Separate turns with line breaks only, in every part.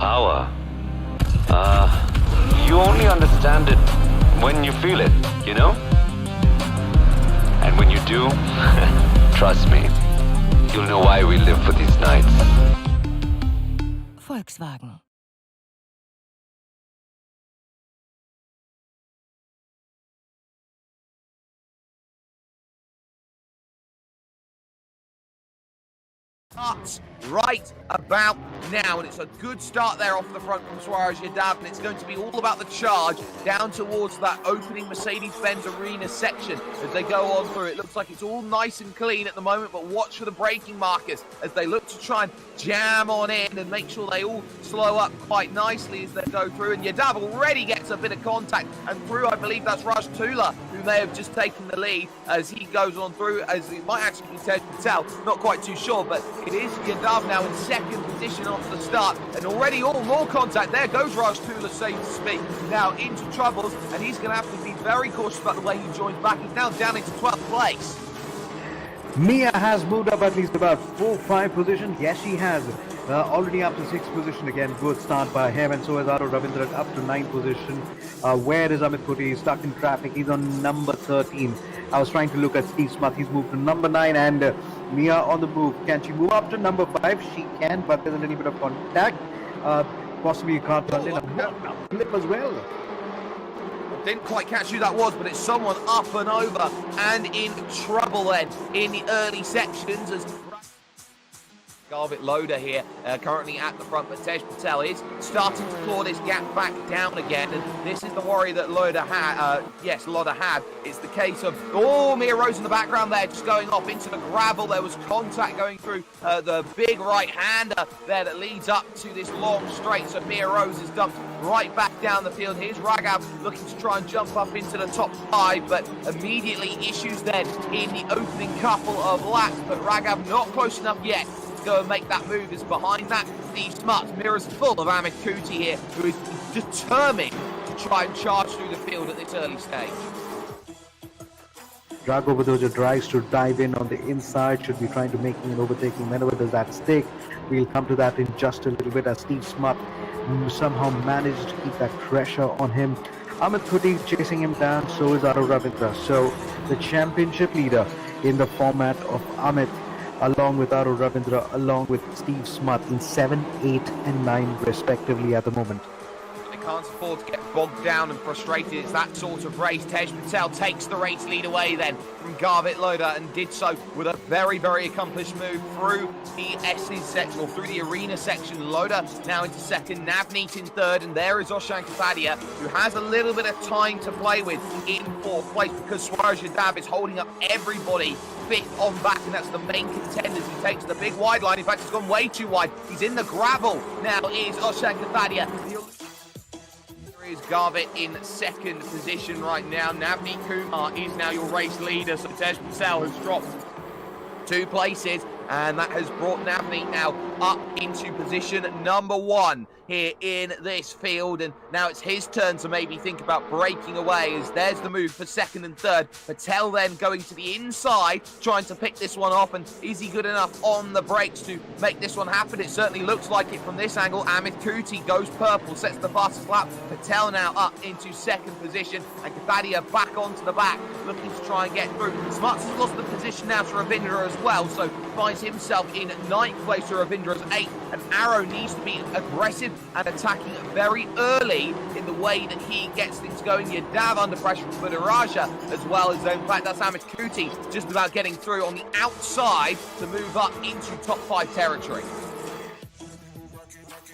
power. You only understand it when you feel it, you know? And when you do, trust me, you'll know why we live for these nights.
Volkswagen.
Starts right about now, and it's a good start there off the front from Suarez Yadav, and it's going to be all about the charge down towards that opening Mercedes-Benz Arena section as they go on through. It looks like it's all nice and clean at the moment, but watch for the braking markers as they look to try and jam on in and make sure they all slow up quite nicely as they go through. And Yadav already gets a bit of contact, and through, I believe that's Raj Tula, who may have just taken the lead as he goes on through, as it might actually be Tej Patel, not quite too sure, but it is Yadav now in second position off the start, and already all more contact. There goes Raj Tula, so to speak, now into troubles, and he's going to have to be very cautious about the way he joins back. He's now down into 12th place.
Mia has moved up at least about 4-5 positions. Yes, she has. Already up to 6th position again. Good start by him, and so is Aro Ravindra up to 9th position. Where is Amit Puri? He's stuck in traffic. He's on number 13. I was trying to look at Steve Smith. He's moved to number 9, and Mia on the move. Can she move up to number 5? She can, but there's a little bit of contact. Possibly a car turned in a flip as well.
Didn't quite catch who that was, but it's someone up and over and in trouble then in the early sections as Garvit Loader here, currently at the front, but Tej Patel is starting to claw this gap back down again, and this is the worry that Loader had. Loader had. It's the case of, Mia Rose in the background there, just going off into the gravel. There was contact going through the big right-hander there that leads up to this long straight, so Mia Rose is dumped right back down the field. Here's Raghav looking to try and jump up into the top 5, but immediately issues then in the opening couple of laps, but Raghav not close enough yet go and make that move. Is behind that Steve Smuts. Mirrors full of Amit Kuti here, who is determined to try and charge through the field at this early stage.
Drago Badoja tries to dive in on the inside, should be trying to make an overtaking maneuver. Does that stick? We'll come to that in just a little bit as Steve Smut somehow managed to keep that pressure on him. Amit Kuti chasing him down, so is Aro Ravindra. So the championship leader in the format of Amit, along with Aro Ravindra, along with Steve Smut in 7, 8 and 9 respectively at the moment.
They can't afford to get bogged down and frustrated. It's that sort of race. Tej Patel takes the race lead away then from Garvit Loader, and did so with a very, very accomplished move through the S's section, or through the arena section. Loader now into second, Navneet in third, and there is Oshan Kapadia, who has a little bit of time to play with in fourth place, because Suarez Yadav is holding up everybody fifth on back, and that's the main contenders. He takes the big wide line. In fact, he's gone way too wide. He's in the gravel now is Oshan Kapadia. There is Garvit in second position right now. Navneet Kumar is now your race leader, so Tej Patel has dropped 2 places, and that has brought Navneet now up into position number 1 here in this field, and now it's his turn to maybe think about breaking away, as there's the move for second and third. Patel then going to the inside, trying to pick this one off, and is he good enough on the brakes to make this one happen? It certainly looks like it from this angle. Amit Kuti goes purple, sets the fastest lap. Patel now up into second position, and Kapadia back onto the back, looking to try and get through. Smuts has lost the position now to Ravindra as well, so finds himself in 9th place to Ravindra's 8th, and Arrow needs to be aggressive and attacking very early in the way that he gets things going. Yadav under pressure from Budaraja as well, as in fact that's Amit Kuti just about getting through on the outside to move up into top 5 territory.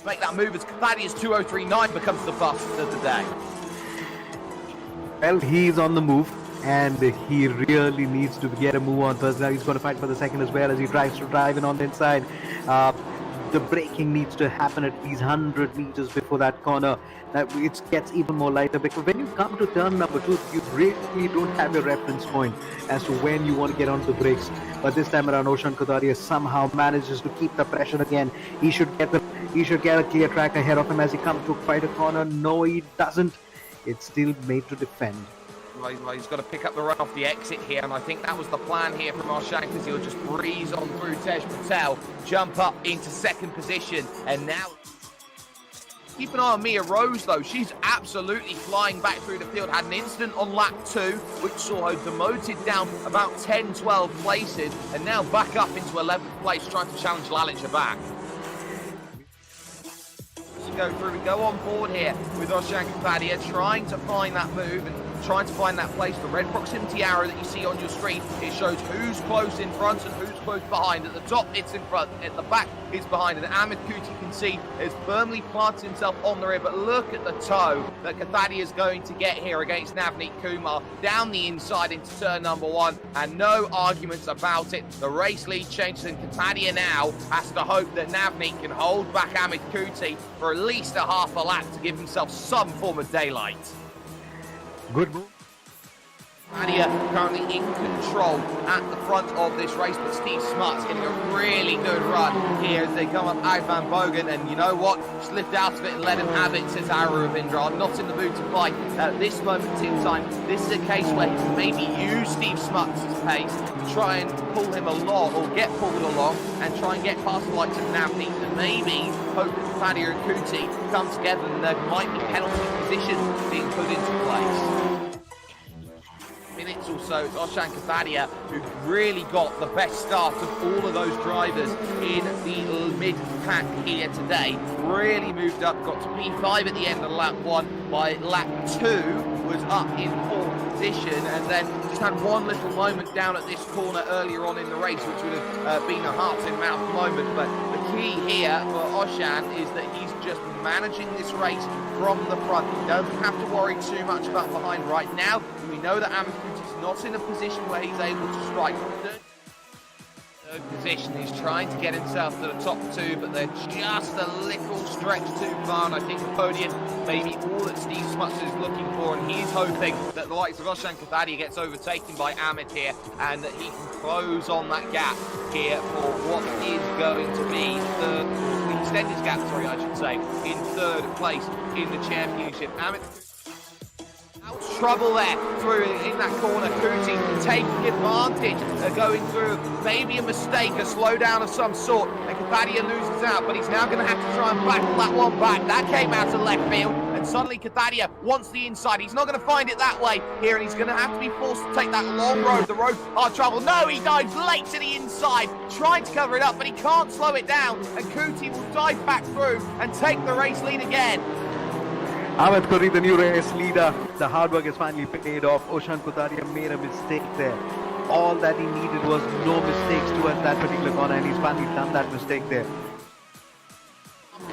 Make that move as Kapadia's 2039 becomes the bust of the day.
Well, he's on the move, and he really needs to get a move on first. Now he's going to fight for the second as well, as he tries to drive in on the inside. The braking needs to happen at least 100 meters before that corner. It gets even more lighter, because when you come to turn number 2, you really don't have a reference point as to when you want to get onto the brakes. But this time around, Oshan Kodaria somehow manages to keep the pressure again. He should get a clear track ahead of him as he comes to fight a corner. No, he doesn't. It's still made to defend.
Well, he's got to pick up the run off the exit here, and I think that was the plan here from Oshan, because he'll just breeze on through Tej Patel, jump up into second position, and now Keep an eye on Mia Rose, though. She's absolutely flying back through the field. Had an incident on lap 2, which saw her demoted down about 10, 12 places, and now back up into 11th place, trying to challenge Lalinger back. Go through, we go on board here with Oshan Kapadia, trying to find that move and trying to find that place. The red proximity arrow that you see on your screen, it shows who's close in front and who's close behind. At the top, it's in front. At the back, it's behind. And Ahmed Kuti can see has firmly planted himself on the rear. But look at the toe that Kapadia is going to get here against Navneet Kumar. Down the inside into turn number 1. And no arguments about it. The race lead changes, and Kapadia now has to hope that Navneet can hold back Ahmed Kuti for at least a half a lap to give himself some form of daylight.
Good move.
Kapadia currently in control at the front of this race, but Steve Smart's getting a really good run here as they come up out Van Bogen, and you know what? Slipped out of it and let him have it, says Aru Ravindra. I'm not in the mood to fight at this moment in time. This is a case where he can maybe use Steve Smart's pace to try and pull him along, or get pulled along, and try and get past the likes of Navneet, and maybe hope that Kapadia and Kuti come together and there might be penalty positions being put into place. Minutes or so, it's Oshan Kapadia who really got the best start of all of those drivers in the mid-pack here today. Really moved up, got to P5 at the end of lap 1. By lap 2 was up in 4th position, and then just had one little moment down at this corner earlier on in the race, which would have been a heart-in-mouth moment. But the key here for Oshan is that he's just managing this race from the front. He doesn't have to worry too much about behind right now. We know that Ahmed Kuti is not in a position where he's able to strike. Third position, he's trying to get himself to the top 2, but they're just a little stretch too far, and I think the podium may be all that Steve Smuts is looking for, and he's hoping that the likes of Oshan Kapadia gets overtaken by Ahmed here, and that he can close on that gap here for what is going to be the extended gap, sorry, I should say, in 3rd place in the championship. Ahmed trouble there through in that corner. Kuti taking advantage of going through maybe a mistake, a slowdown of some sort, and Kapadia loses out, but he's now going to have to try and battle that one back. That came out of left field, and suddenly Kapadia wants the inside. He's not going to find it that way here, and he's going to have to be forced to take that long road, the road hard travel. No, he dives late to the inside, trying to cover it up, but he can't slow it down, and Kuti will dive back through and take the race lead again.
Ahmed Kuti, the new race leader. The hard work has finally paid off. Oshan Kapadia made a mistake there. All that he needed was no mistakes towards that particular corner, and he's finally done that mistake there.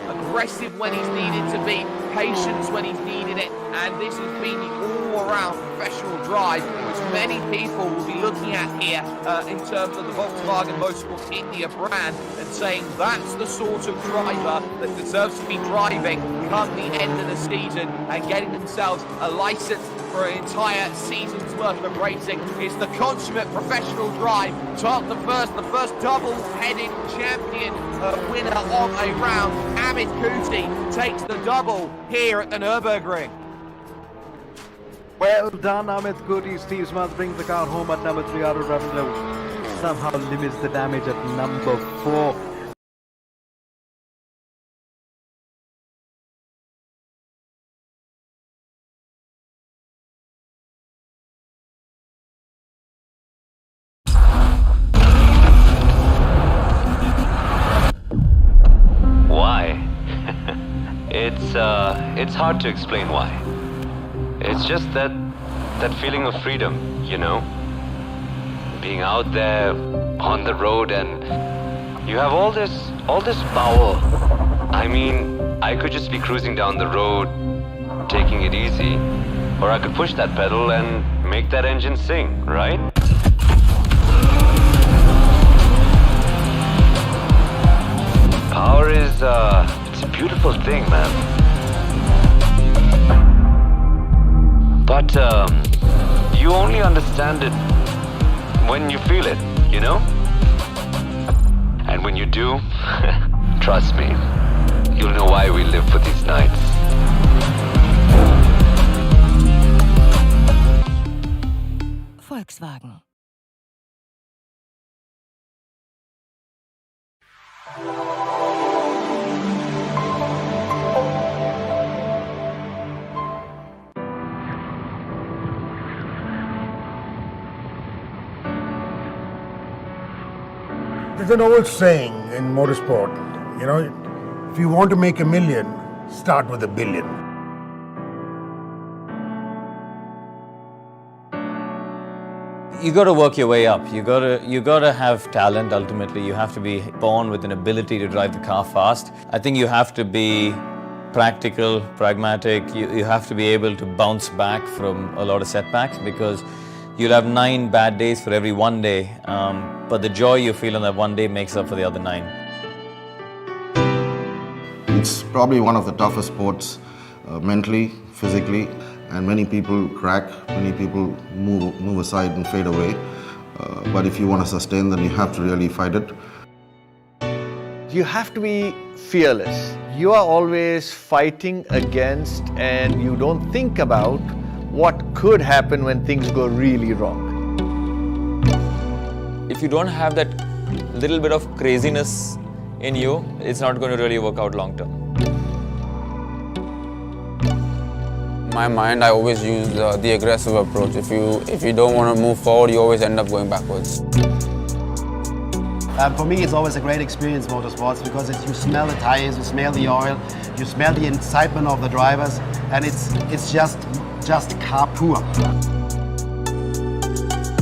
Aggressive when he's needed to be, patience when he's needed it, and this has been the all-around professional drive which many people will be looking at here in terms of the Volkswagen Motorsports India brand, and saying that's the sort of driver that deserves to be driving come the end of the season and getting themselves a license for an entire season's worth of racing. It's the consummate professional drive. Top the first double-headed champion winner of a round. Ahmed Kuti takes the double here at the Nürburgring.
Well done, Ahmed Kuti. Steve Smart brings the car home at number 3. Aru Ravindra somehow limits the damage at number 4.
It's hard to explain why. It's just that feeling of freedom, you know? Being out there on the road, and you have all this power. I mean, I could just be cruising down the road, taking it easy, or I could push that pedal and make that engine sing, right? Power is, it's a beautiful thing, man. But, you only understand it when you feel it, you know? And when you do, trust me, you'll know why we live for these nights.
Volkswagen. There's an old saying in motorsport, if you want to make a million, start with $1 billion.
You got to work your way up. You got to have talent. Ultimately, you have to be born with an ability to drive the car fast. I think you have to be practical, pragmatic. You have to be able to bounce back from a lot of setbacks, because you'll have 9 bad days for every one day. But the joy you feel on that one day makes up for the other 9.
It's probably one of the toughest sports, mentally, physically. And many people crack, many people move aside and fade away. But if you want to sustain, then you have to really fight it.
You have to be fearless. You are always fighting against, and you don't think about what could happen when things go really wrong.
If you don't have that little bit of craziness in you, it's not going to really work out long term.
My mind, I always use the aggressive approach. If you don't want to move forward, you always end up going backwards.
For me, it's always a great experience, motorsports, because you smell the tires, you smell the oil, you smell the excitement of the drivers, and it's just car pure.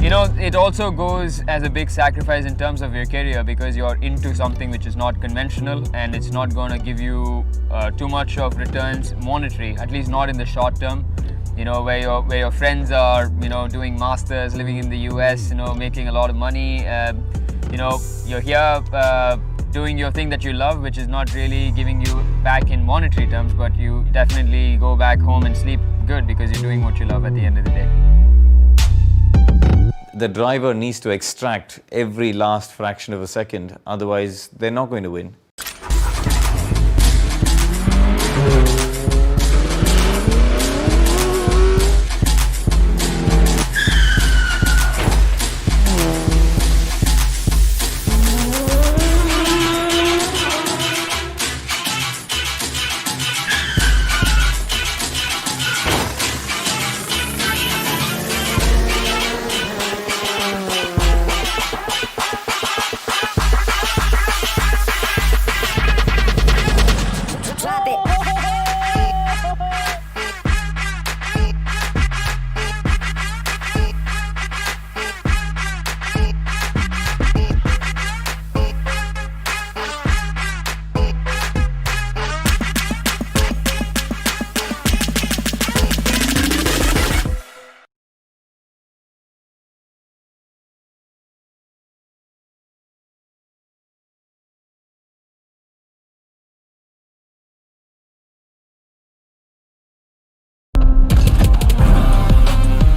It also goes as a big sacrifice in terms of your career, because you're into something which is not conventional, and it's not going to give you too much of returns monetary, at least not in the short term. Where your friends are, doing masters, living in the US, making a lot of money. You're here doing your thing that you love, which is not really giving you back in monetary terms, but you definitely go back home and sleep good because you're doing what you love at the end of the day.
The driver needs to extract every last fraction of a second, otherwise they're not going to win.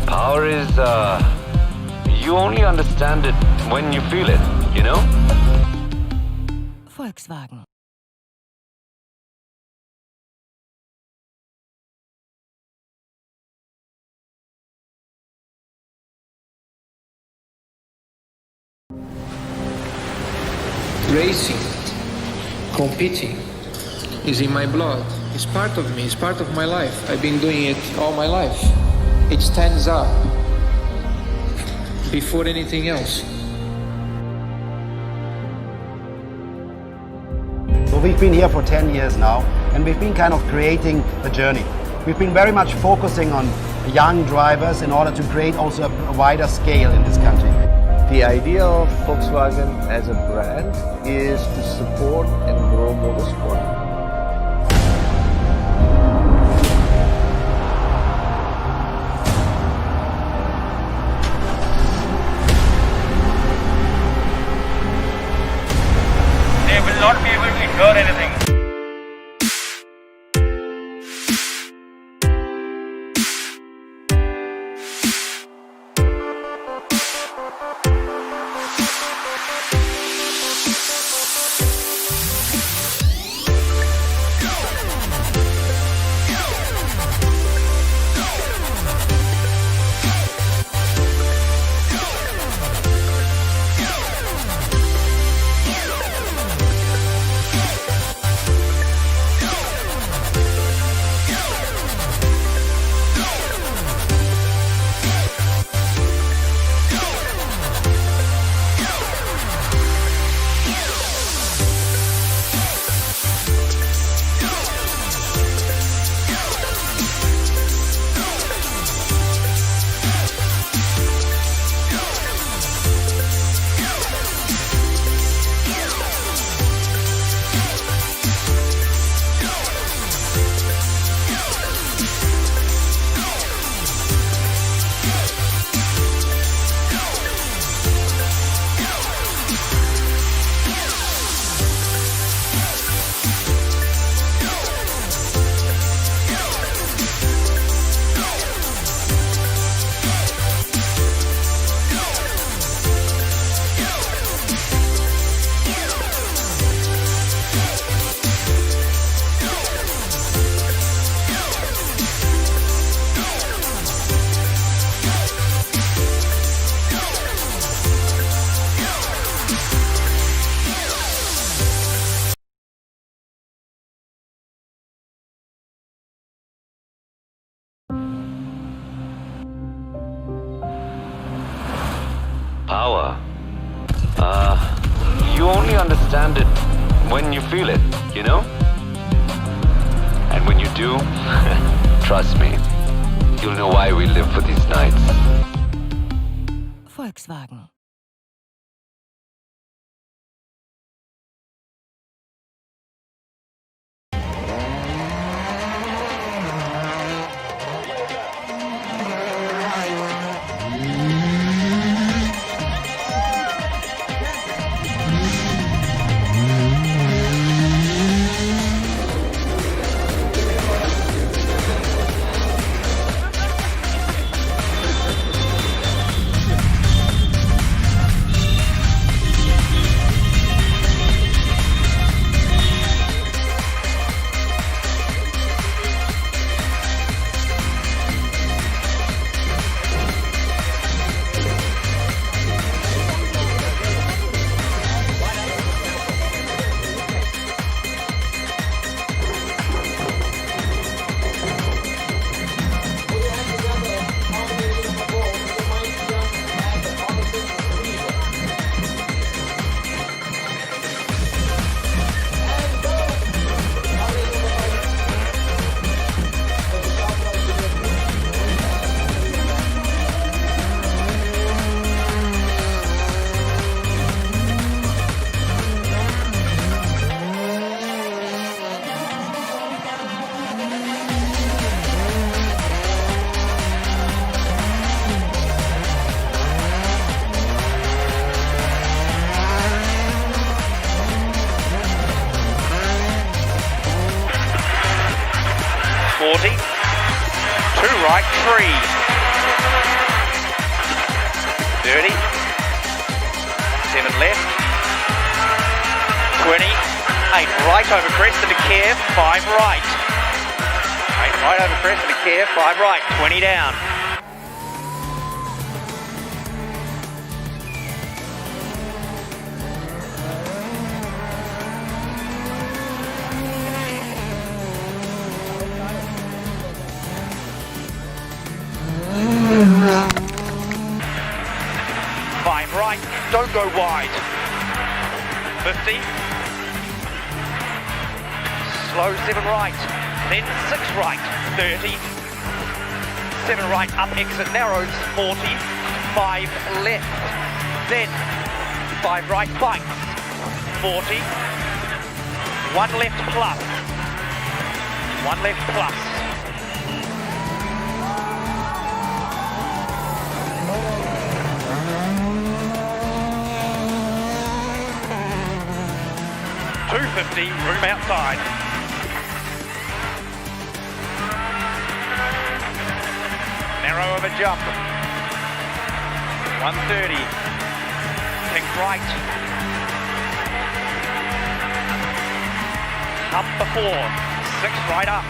Power is, you only understand it when you feel it,
Volkswagen.
Racing, competing, is in my blood. It's part of me, it's part of my life. I've been doing it all my life. It stands up before anything else.
So we've been here for 10 years now, and we've been kind of creating a journey. We've been very much focusing on young drivers in order to create also a wider scale in this country.
The idea of Volkswagen as a brand is to support and grow motorsport.
They will not be able to hear anything.
you only understand it when you feel it, you know? And when you do, trust me, you'll know why we live for these nights.
Volkswagen.
right, 3. Dirty. 7 left. 20. 8 right over crest into care, 5 right. 8 right over crest into care, 5 right. 20 down. Right, don't go wide. 50. Slow 7 right, then 6 right. 30. 7 right, up exit narrows. 40. 5 left, then 5 right bites. 40. 1 left plus. 1 left plus. Room outside. Narrow of a jump. 130. Pick right. Up before. 6 right up.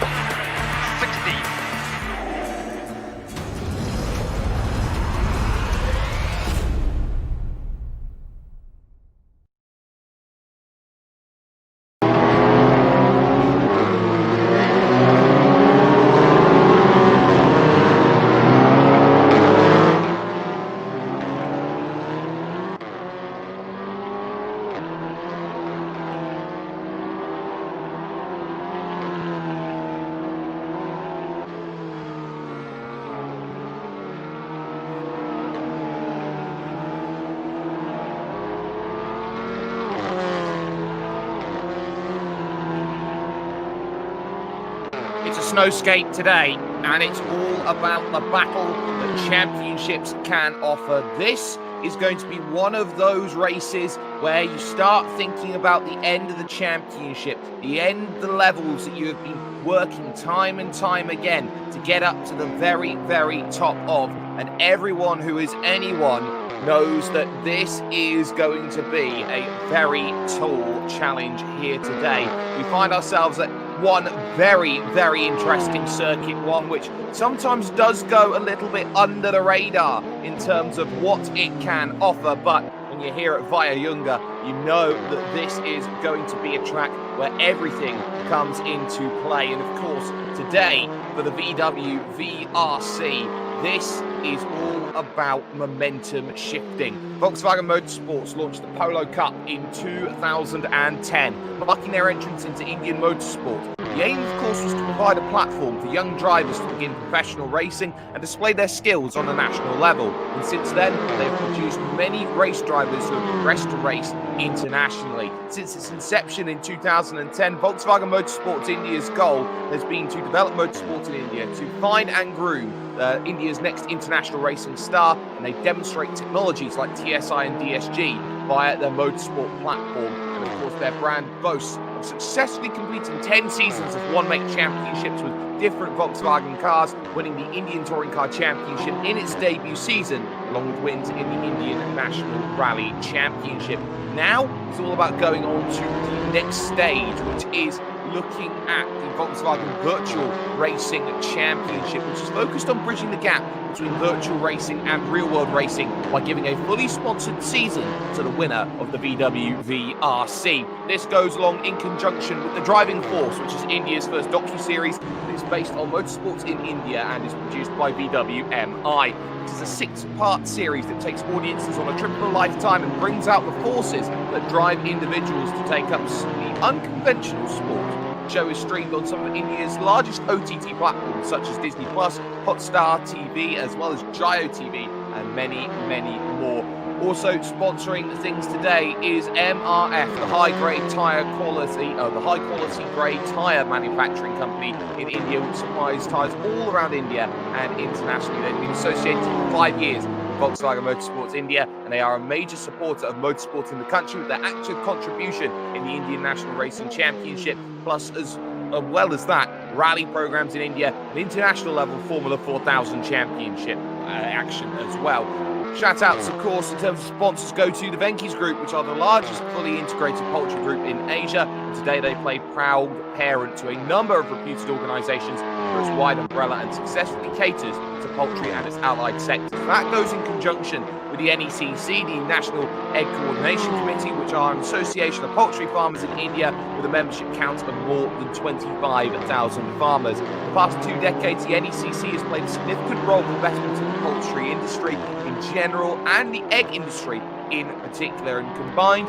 60.
It's a snow skate today, and it's all about the battle that championships can offer. This is going to be one of those races where you start thinking about the end of the championship, the end of the levels that you have been working time and time again to get up to the very, very top of. And everyone who is anyone knows that this is going to be a very tall challenge here today. We find ourselves at one very, very interesting circuit, one which sometimes does go a little bit under the radar in terms of what it can offer, but when when you're here at Via Junga, you know that this is going to be a track where everything comes into play. And of course, today for the VW VRC, this is all about momentum shifting. Volkswagen Motorsports launched the Polo Cup in 2010, marking their entrance into Indian motorsport. The aim, of course, was to provide a platform for young drivers to begin professional racing and display their skills on a national level. And since then, they've produced many race drivers who have progressed to race internationally. Since its inception in 2010, Volkswagen Motorsports India's goal has been to develop motorsport in India, to find and groom India's next international racing star, and they demonstrate technologies like TSI and DSG via their motorsport platform. And of course, their brand boasts of successfully completing 10 seasons of one-make championships with different Volkswagen cars, winning the Indian Touring Car Championship in its debut season, along with wins in the Indian National Rally Championship. Now, it's all about going on to the next stage, which is looking at the Volkswagen Virtual Racing Championship, which is focused on bridging the gap between virtual racing and real-world racing by giving a fully sponsored season to the winner of the VW VRC. This goes along in conjunction with the Driving Force, which is India's first docu-series. It's based on motorsports in India and is produced by VW MI. It is a 6-part series that takes audiences on a trip of a lifetime and brings out the forces that drive individuals to take up the unconventional sport. The show is streamed on some of India's largest OTT platforms such as Disney+, Hotstar TV, as well as Jio TV, and many, many more. Also sponsoring things today is MRF, the high-grade tyre quality, the high-quality grade tyre manufacturing company in India, which supplies tyres all around India and internationally. They've been associated for 5 years with Volkswagen Motorsports India, and they are a major supporter of motorsport in the country with their active contribution in the Indian National Racing Championship, plus as well as that, rally programs in India and international level Formula 4000 Championship action as well. Shout outs, of course, in terms of sponsors, go to the Venky's Group, which are the largest fully integrated poultry group in Asia. And today they play proud parent to a number of reputed organisations for its wide umbrella and successfully caters to poultry and its allied sectors. That goes in conjunction with the NECC, the National Egg Coordination Committee, which are an association of poultry farmers in India with a membership count of more than 25,000 farmers. For the past 2 decades, the NECC has played a significant role in investment in the poultry industry in general and the egg industry in particular. And combined,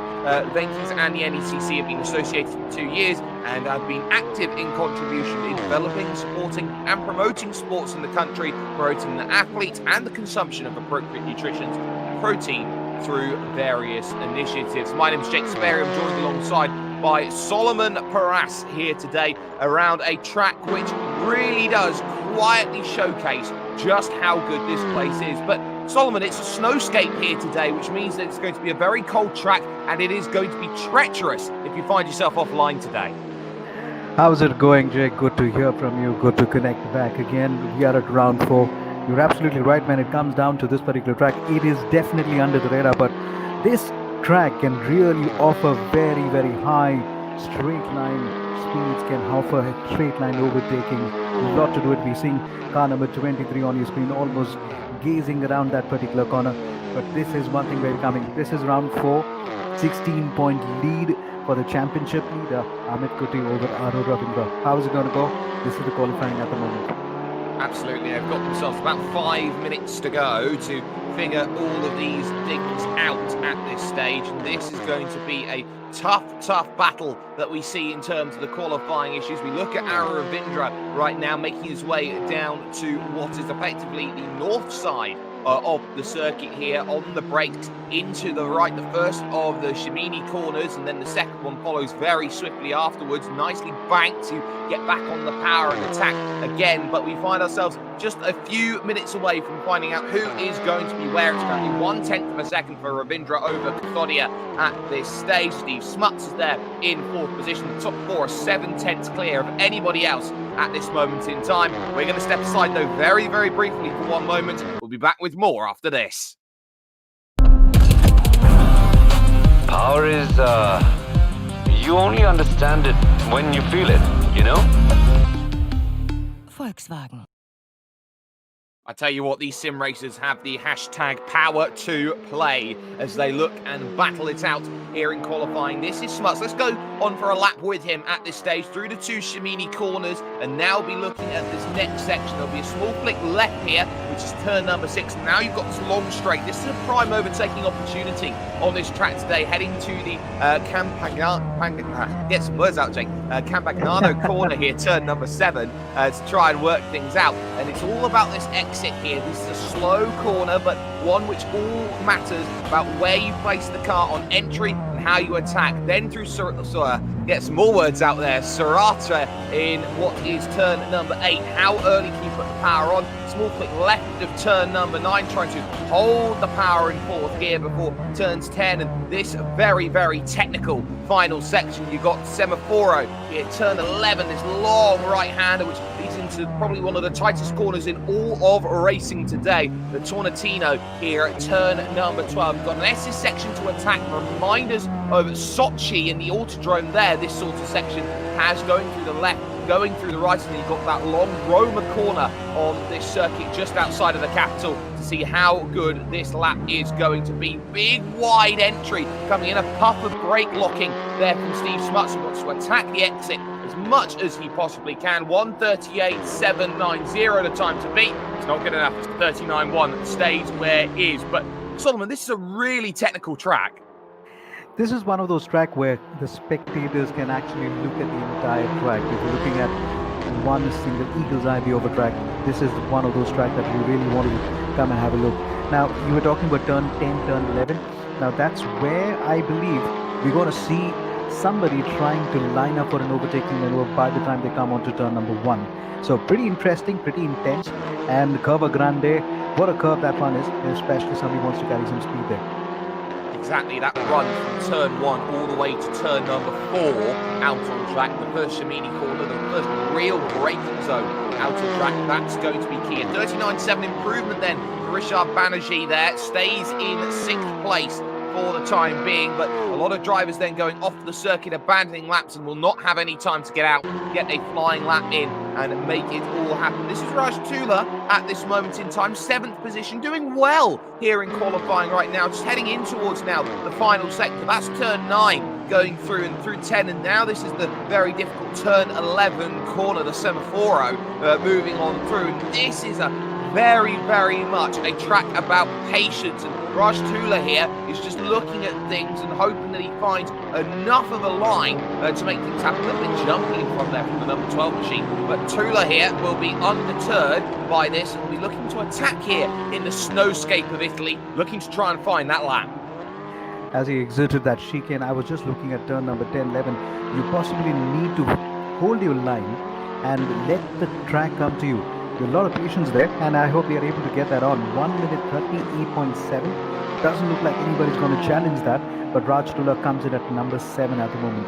Venky's and the NECC have been associated for 2 years and have been active in contribution in developing, supporting and promoting sports in the country, promoting the athletes and the consumption of appropriate nutrition, protein through various initiatives. My name is Jake Sperry. I'm joined alongside by Solomon Paras here today around a track which really does quietly showcase just how good this place is. But Solomon, it's a snowscape here today, which means that it's going to be a very cold track and it is going to be treacherous if you find yourself offline today.
How's it going, Jake? Good to hear from you. Good to connect back again. We are at round 4. You're absolutely right when it comes down to this particular track. It is definitely under the radar, but this track can really offer very, very high straight line speeds, can offer a straight line overtaking. A lot to do it. We're seeing car number 23 on your screen, almost gazing around that particular corner. But this is one thing very coming. This is round 4, 16-point lead for the championship leader, Amit Kuti over Arun Ravindra. How is it going to go? This is the qualifying at the moment.
Absolutely, they've got themselves about 5 minutes to go to figure all of these things out at this stage, and this is going to be a tough battle that we see in terms of the qualifying issues. We look at Arun Ravindra right now making his way down to what is effectively the north side of the circuit here on the brakes into the right. The first of the Shimini corners, and then the second one follows very swiftly afterwards. Nicely banked to get back on the power and attack again, but we find ourselves just a few minutes away from finding out who is going to be where. It's currently 1/10 of a second for Ravindra over Kathodia at this stage. Steve Smuts is there in 4th position. The top 4 are 7/10 clear of anybody else at this moment in time. We're going to step aside though very, very briefly for one moment. We'll be back with more after this.
Power is, you only understand it when you feel it, you know?
Volkswagen.
I tell you what, these sim racers have the hashtag power to play as they look and battle it out here in qualifying. This is Smuts. Let's go on for a lap with him at this stage through the two Shimini corners and now be looking at this next section. There'll be a small flick left here, which is turn number 6. Now you've got this long straight. This is a prime overtaking opportunity on this track today, heading to the Campagnano corner here, turn number 7, to try and work things out. And it's all about this exit here. This is a slow corner, but one which all matters about where you place the car on entry and how you attack. Then through get some more words out there. Serrata in what is turn number 8. How early can you put the power on? Small flick left of turn number 9, trying to hold the power in 4th gear before turns 10. And this very, very technical final section. You've got Semaforo here, turn 11, this long right-hander, which leads into probably one of the tightest corners in all of racing today. The Tornatino here at turn number 12. You've got an SS section to attack. Reminders of Sochi in the Autodrome there. This sort of section has going through the left, going through the right, and then you've got that long Roma corner on this circuit just outside of the capital to see how good this lap is going to be. Big wide entry coming in, a puff of brake locking there from Steve Smuts, who wants to attack the exit as much as he possibly can. 1:38.790 the time to beat. It's not good enough. It's 39.1 that stays where it is. But Solomon, this is a really technical track.
This is one of those tracks where the spectators can actually look at the entire track. If you're looking at one single eagle's eye view of a track, this is one of those tracks that you really want to come and have a look. Now, you were talking about turn 10, turn 11. Now, that's where I believe we're going to see somebody trying to line up for an overtaking maneuver by the time they come onto turn number 1. So, pretty interesting, pretty intense. And Curva Grande, what a curve that one is, especially somebody wants to carry some speed there.
Exactly, that run from turn 1 all the way to turn number 4 out on track. The first Shimini corner, the first real braking zone out on track. That's going to be key. A 39.7 improvement then for Richard Banerjee there. Stays in 6th place for the time being, but a lot of drivers then going off the circuit, abandoning laps, and will not have any time to get out, get a flying lap in and make it all happen. This is Raj Tula at this moment in time, 7th position, doing well here in qualifying right now, just heading in towards now the final sector. That's turn 9 going through and through 10, and now this is the very difficult turn 11 corner, the Semaforo moving on through, and this is a very, very much a track about patience, and Raj Tula here is just looking at things and hoping that he finds enough of a line to make things happen. A little bit jumpy from there from the number 12 machine, but Tula here will be undeterred by this and will be looking to attack here in the snowscape of Italy, looking to try and find that lap.
As he exited that chicane, I was just looking at turn number 10, 11. You possibly need to hold your line and let the track come to you. A lot of patience there, and I hope they are able to get that on. 1:38.7. Doesn't look like anybody's going to challenge that, but Raj Tula comes in at number 7 at the moment.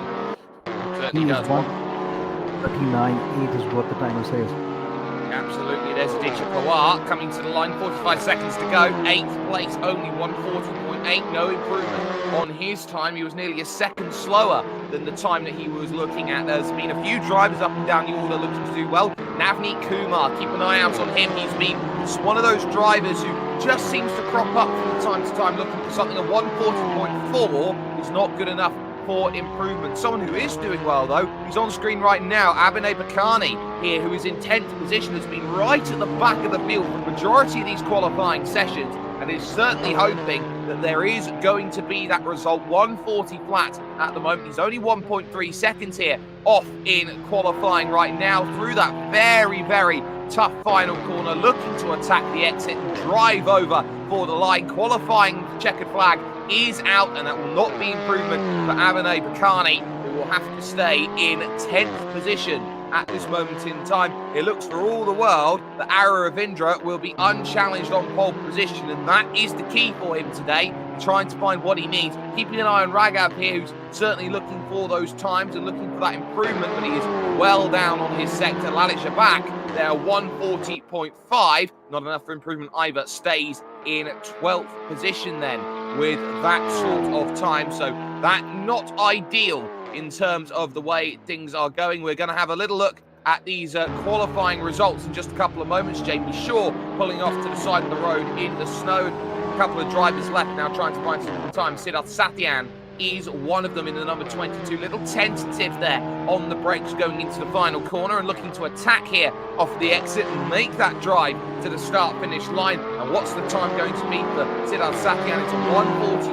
He is 1:39.8 is what the timer says.
Absolutely, there's Aditya Pawar coming to the line, 45 seconds to go, 8th place, only 1:40.8, no improvement on his time. He was nearly a second slower than the time that he was looking at. There's been a few drivers up and down the order looking to do well. Navneet Kumar, keep an eye out on him. He's been one of those drivers who just seems to crop up from time to time looking for something. A 1:40.4 is not good enough for improvement. Someone who is doing well though, who's on screen right now, Abhinay Bakani here, who is in 10th position, has been right at the back of the field for the majority of these qualifying sessions, and is certainly hoping that there is going to be that result. 1:40 flat at the moment. He's only 1.3 seconds here off in qualifying right now through that very, very tough final corner, looking to attack the exit and drive over for the line. Qualifying checkered flag is out, and that will not be improvement for Abhinay Bakani, who will have to stay in 10th position at this moment in time. It looks for all the world that Ara Ravindra will be unchallenged on pole position, and that is the key for him today, trying to find what he needs. Keeping an eye on Raghav here, who's certainly looking for those times and looking for that improvement, but he is well down on his sector. Lalit Jabak there, 1:40.5, not enough for improvement either, stays in 12th position then with that sort of time, so that not ideal in terms of the way things are going. We're going to have a little look at these qualifying results in just a couple of moments. Jamie Shaw pulling off to the side of the road in the snow. A couple of drivers left now trying to find some time. Siddharth Satyan is one of them in the number 22. Little tentative there on the brakes going into the final corner and looking to attack here off the exit and make that drive to the start-finish line. And what's the time going to be for Siddharth Satyan? It's a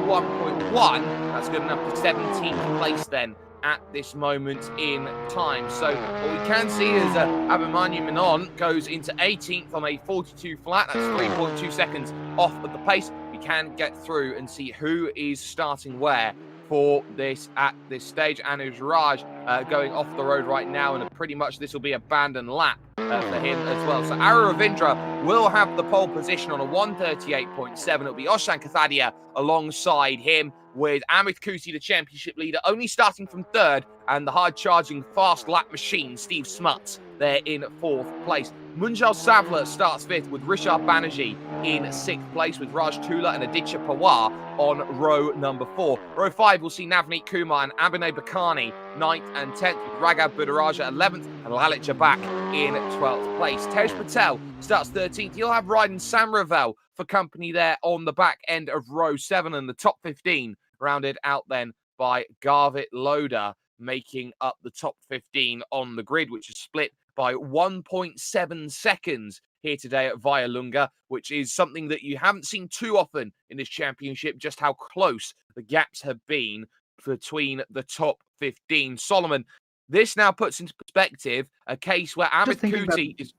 1:41.1. That's good enough for 17th place then at this moment in time. So what we can see is Abhimanyu Menon goes into 18th on a 42 flat. That's 3.2 seconds off of the pace. We can get through and see who is starting where for this at this stage. Anuj Raj going off the road right now, and pretty much this will be a abandoned lap for him as well. So Aru Ravindra will have the pole position on a 1:38.7. It'll be Oshan Kathadia alongside him, with Amit Kuti, the championship leader, only starting from third, and the hard-charging fast lap machine, Steve Smuts, there in fourth place. Munjal Savla starts fifth, with Rishab Banerjee in sixth place, with Raj Tula and Aditya Pawar on row number 4. Row 5 will see Navneet Kumar and Abhinay Bakani 9th and 10th, with Raghav Budaraja 11th and Lalit Jabak in 12th place. Tej Patel starts 13th. He'll have Ryden Samravel for company there on the back end of row 7, and the top 15 rounded out then by Garvit Loda, making up the top 15 on the grid, which is split by 1.7 seconds here today at Vayalunga, which is something that you haven't seen too often in this championship, just how close the gaps have been between the top 15. Solomon, this now puts into perspective a case where Amit Kuti is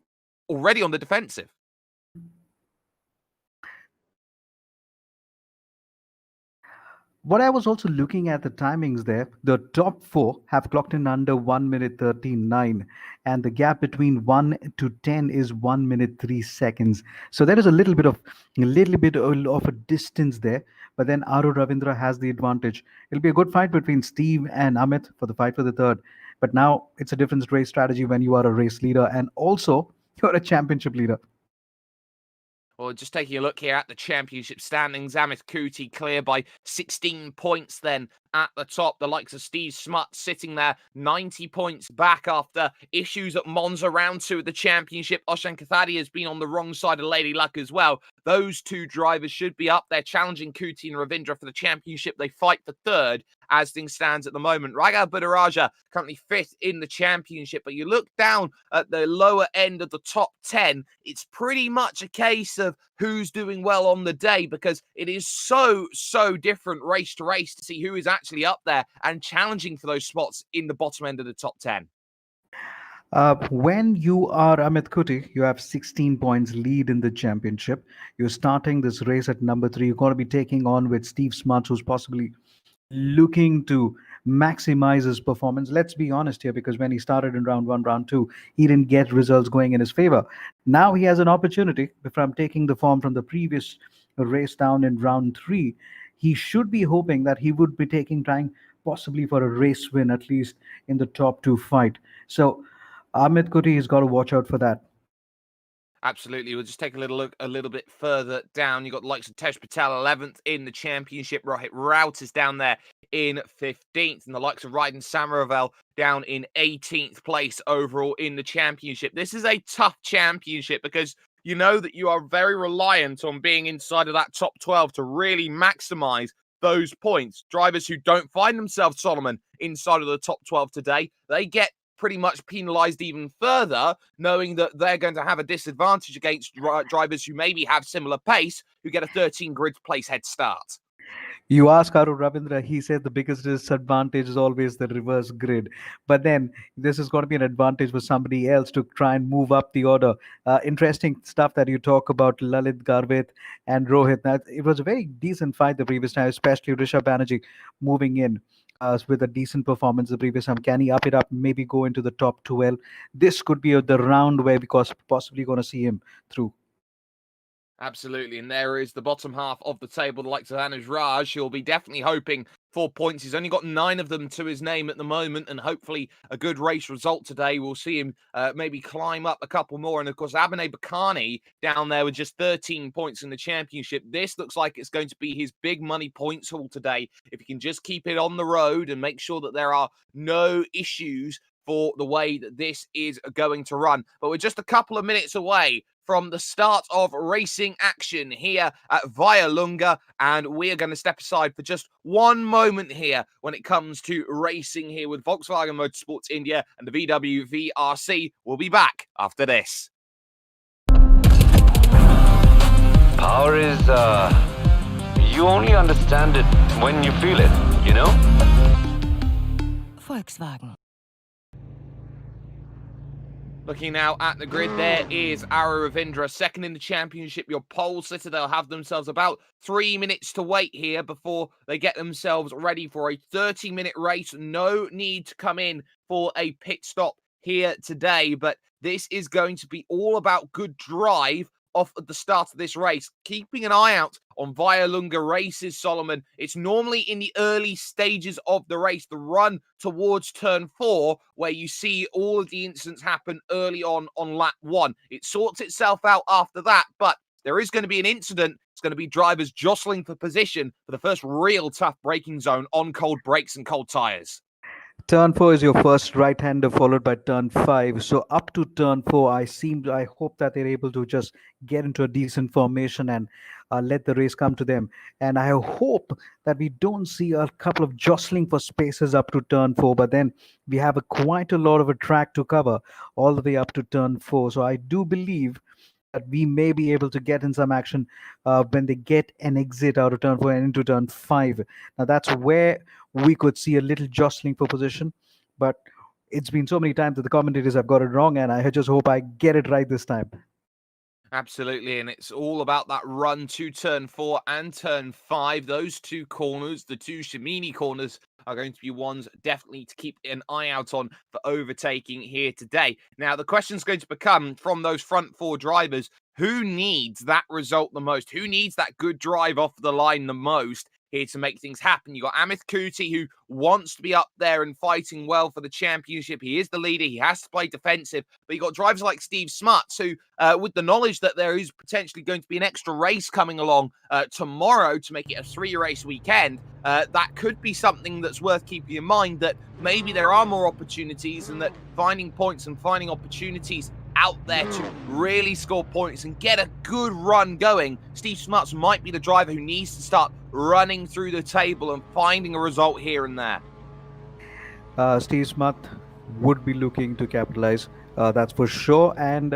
already on the defensive.
What I was also looking at the timings there, the top 4 have clocked in under 1 minute 13.9, and the gap between 1 to 10 is 1 minute 3 seconds. So there is a little bit of a distance there, but then Aru Ravindra has the advantage. It'll be a good fight between Steve and Amit for the fight for the third. But now it's a different race strategy when you are a race leader and also you're a championship leader.
Well, just taking a look here at the championship standings, Amit Kuti clear by 16 points then at the top. The likes of Steve Smuts sitting there 90 points back after issues at Monza round 2 of the championship. Oshan Kathadia has been on the wrong side of Lady Luck as well. Those two drivers should be up there challenging Kuti and Ravindra for the championship. They fight for third as things stands at the moment. Raghav Budaraja currently 5th in the championship, but you look down at the lower end of the top 10, it's pretty much a case of who's doing well on the day, because it is so different race to race to see who is actually up there and challenging for those spots in the bottom end of the top 10.
When you are Amit Kuti, you have 16 points lead in the championship. You're starting this race at number 3. You're going to be taking on with Steve Smuts, who's possibly looking to maximize his performance. Let's be honest here, because when he started in round 1, round 2, he didn't get results going in his favor. Now he has an opportunity from taking the form from the previous race down in round 3. He should be hoping that he would be trying possibly for a race win, at least in the top 2 fight. So Amit Kuti has got to watch out for that.
Absolutely. We'll just take a little look a little bit further down. You've got the likes of Tej Patel 11th in the championship. Rohit Raut is down there in 15th, and the likes of Ryden Samaravel down in 18th place overall in the championship. This is a tough championship because you know that you are very reliant on being inside of that top 12 to really maximize those points. Drivers who don't find themselves, Solomon, inside of the top 12 today, they get pretty much penalized even further, knowing that they're going to have a disadvantage against drivers who maybe have similar pace, who get a 13 grid place head start.
You ask Aru Ravindra, he said the biggest disadvantage is always the reverse grid. But then this is going to be an advantage for somebody else to try and move up the order. Interesting stuff that you talk about Lalit, Garvit and Rohit. Now, it was a very decent fight the previous time, especially Rishabh Banerjee moving in with a decent performance the previous time. Can he up it up, maybe go into the top 12? This could be the round where because possibly going to see him through.
Absolutely, and there is the bottom half of the table, the likes of Anuj Raj. He'll be definitely hoping for points. He's only got 9 of them to his name at the moment, and hopefully a good race result today will see him maybe climb up a couple more. And of course, Abhinay Bakani down there with just 13 points in the championship. This looks like it's going to be his big money points haul today. If he can just keep it on the road and make sure that there are no issues for the way that this is going to run. But we're just a couple of minutes away from the start of racing action here at Via Lunga, and we are going to step aside for just one moment here when it comes to racing here with Volkswagen Motorsports India and the VW VRC. We'll be back after this.
Power is, you only understand it when you feel it, you know?
Volkswagen.
Looking now at the grid, there is Ara Ravindra, second in the championship. Your pole sitter, they'll have themselves about 3 minutes to wait here before they get themselves ready for a 30-minute race. No need to come in for a pit stop here today, but this is going to be all about good drive off at the start of this race. Keeping an eye out on Via Lunga races, Solomon. It's normally in the early stages of the race, the run towards turn 4, where you see all of the incidents happen early on lap 1. It sorts itself out after that, but there is going to be an incident. It's going to be drivers jostling for position for the first real tough braking zone on cold brakes and cold tyres.
Turn 4 is your first right-hander, followed by turn 5. So up to turn 4, I hope that they're able to just get into a decent formation and let the race come to them. And I hope that we don't see a couple of jostling for spaces up to turn 4. But then we have quite a lot of a track to cover all the way up to turn 4. So I do believe that we may be able to get in some action when they get an exit out of turn 4 and into turn 5. Now that's where we could see a little jostling for position, but it's been so many times that the commentators have got it wrong, and I just hope I get it right this time.
Absolutely, and it's all about that run to turn 4 and turn 5. Those two corners, the two Shimini corners, are going to be ones definitely to keep an eye out on for overtaking here today. Now, the question is going to become, from those front 4 drivers, who needs that result the most? Who needs that good drive off the line the most here to make things happen? You got Amit Kuti, who wants to be up there and fighting well for the championship. He is the leader. He has to play defensive. But you got drivers like Steve Smuts, who, with the knowledge that there is potentially going to be an extra race coming along tomorrow to make it a 3-race weekend, that could be something that's worth keeping in mind, that maybe there are more opportunities and that finding points and finding opportunities out there to really score points and get a good run going. Steve Smuts might be the driver who needs to start running through the table and finding a result here and there.
Steve Smuts would be looking to capitalize, that's for sure. And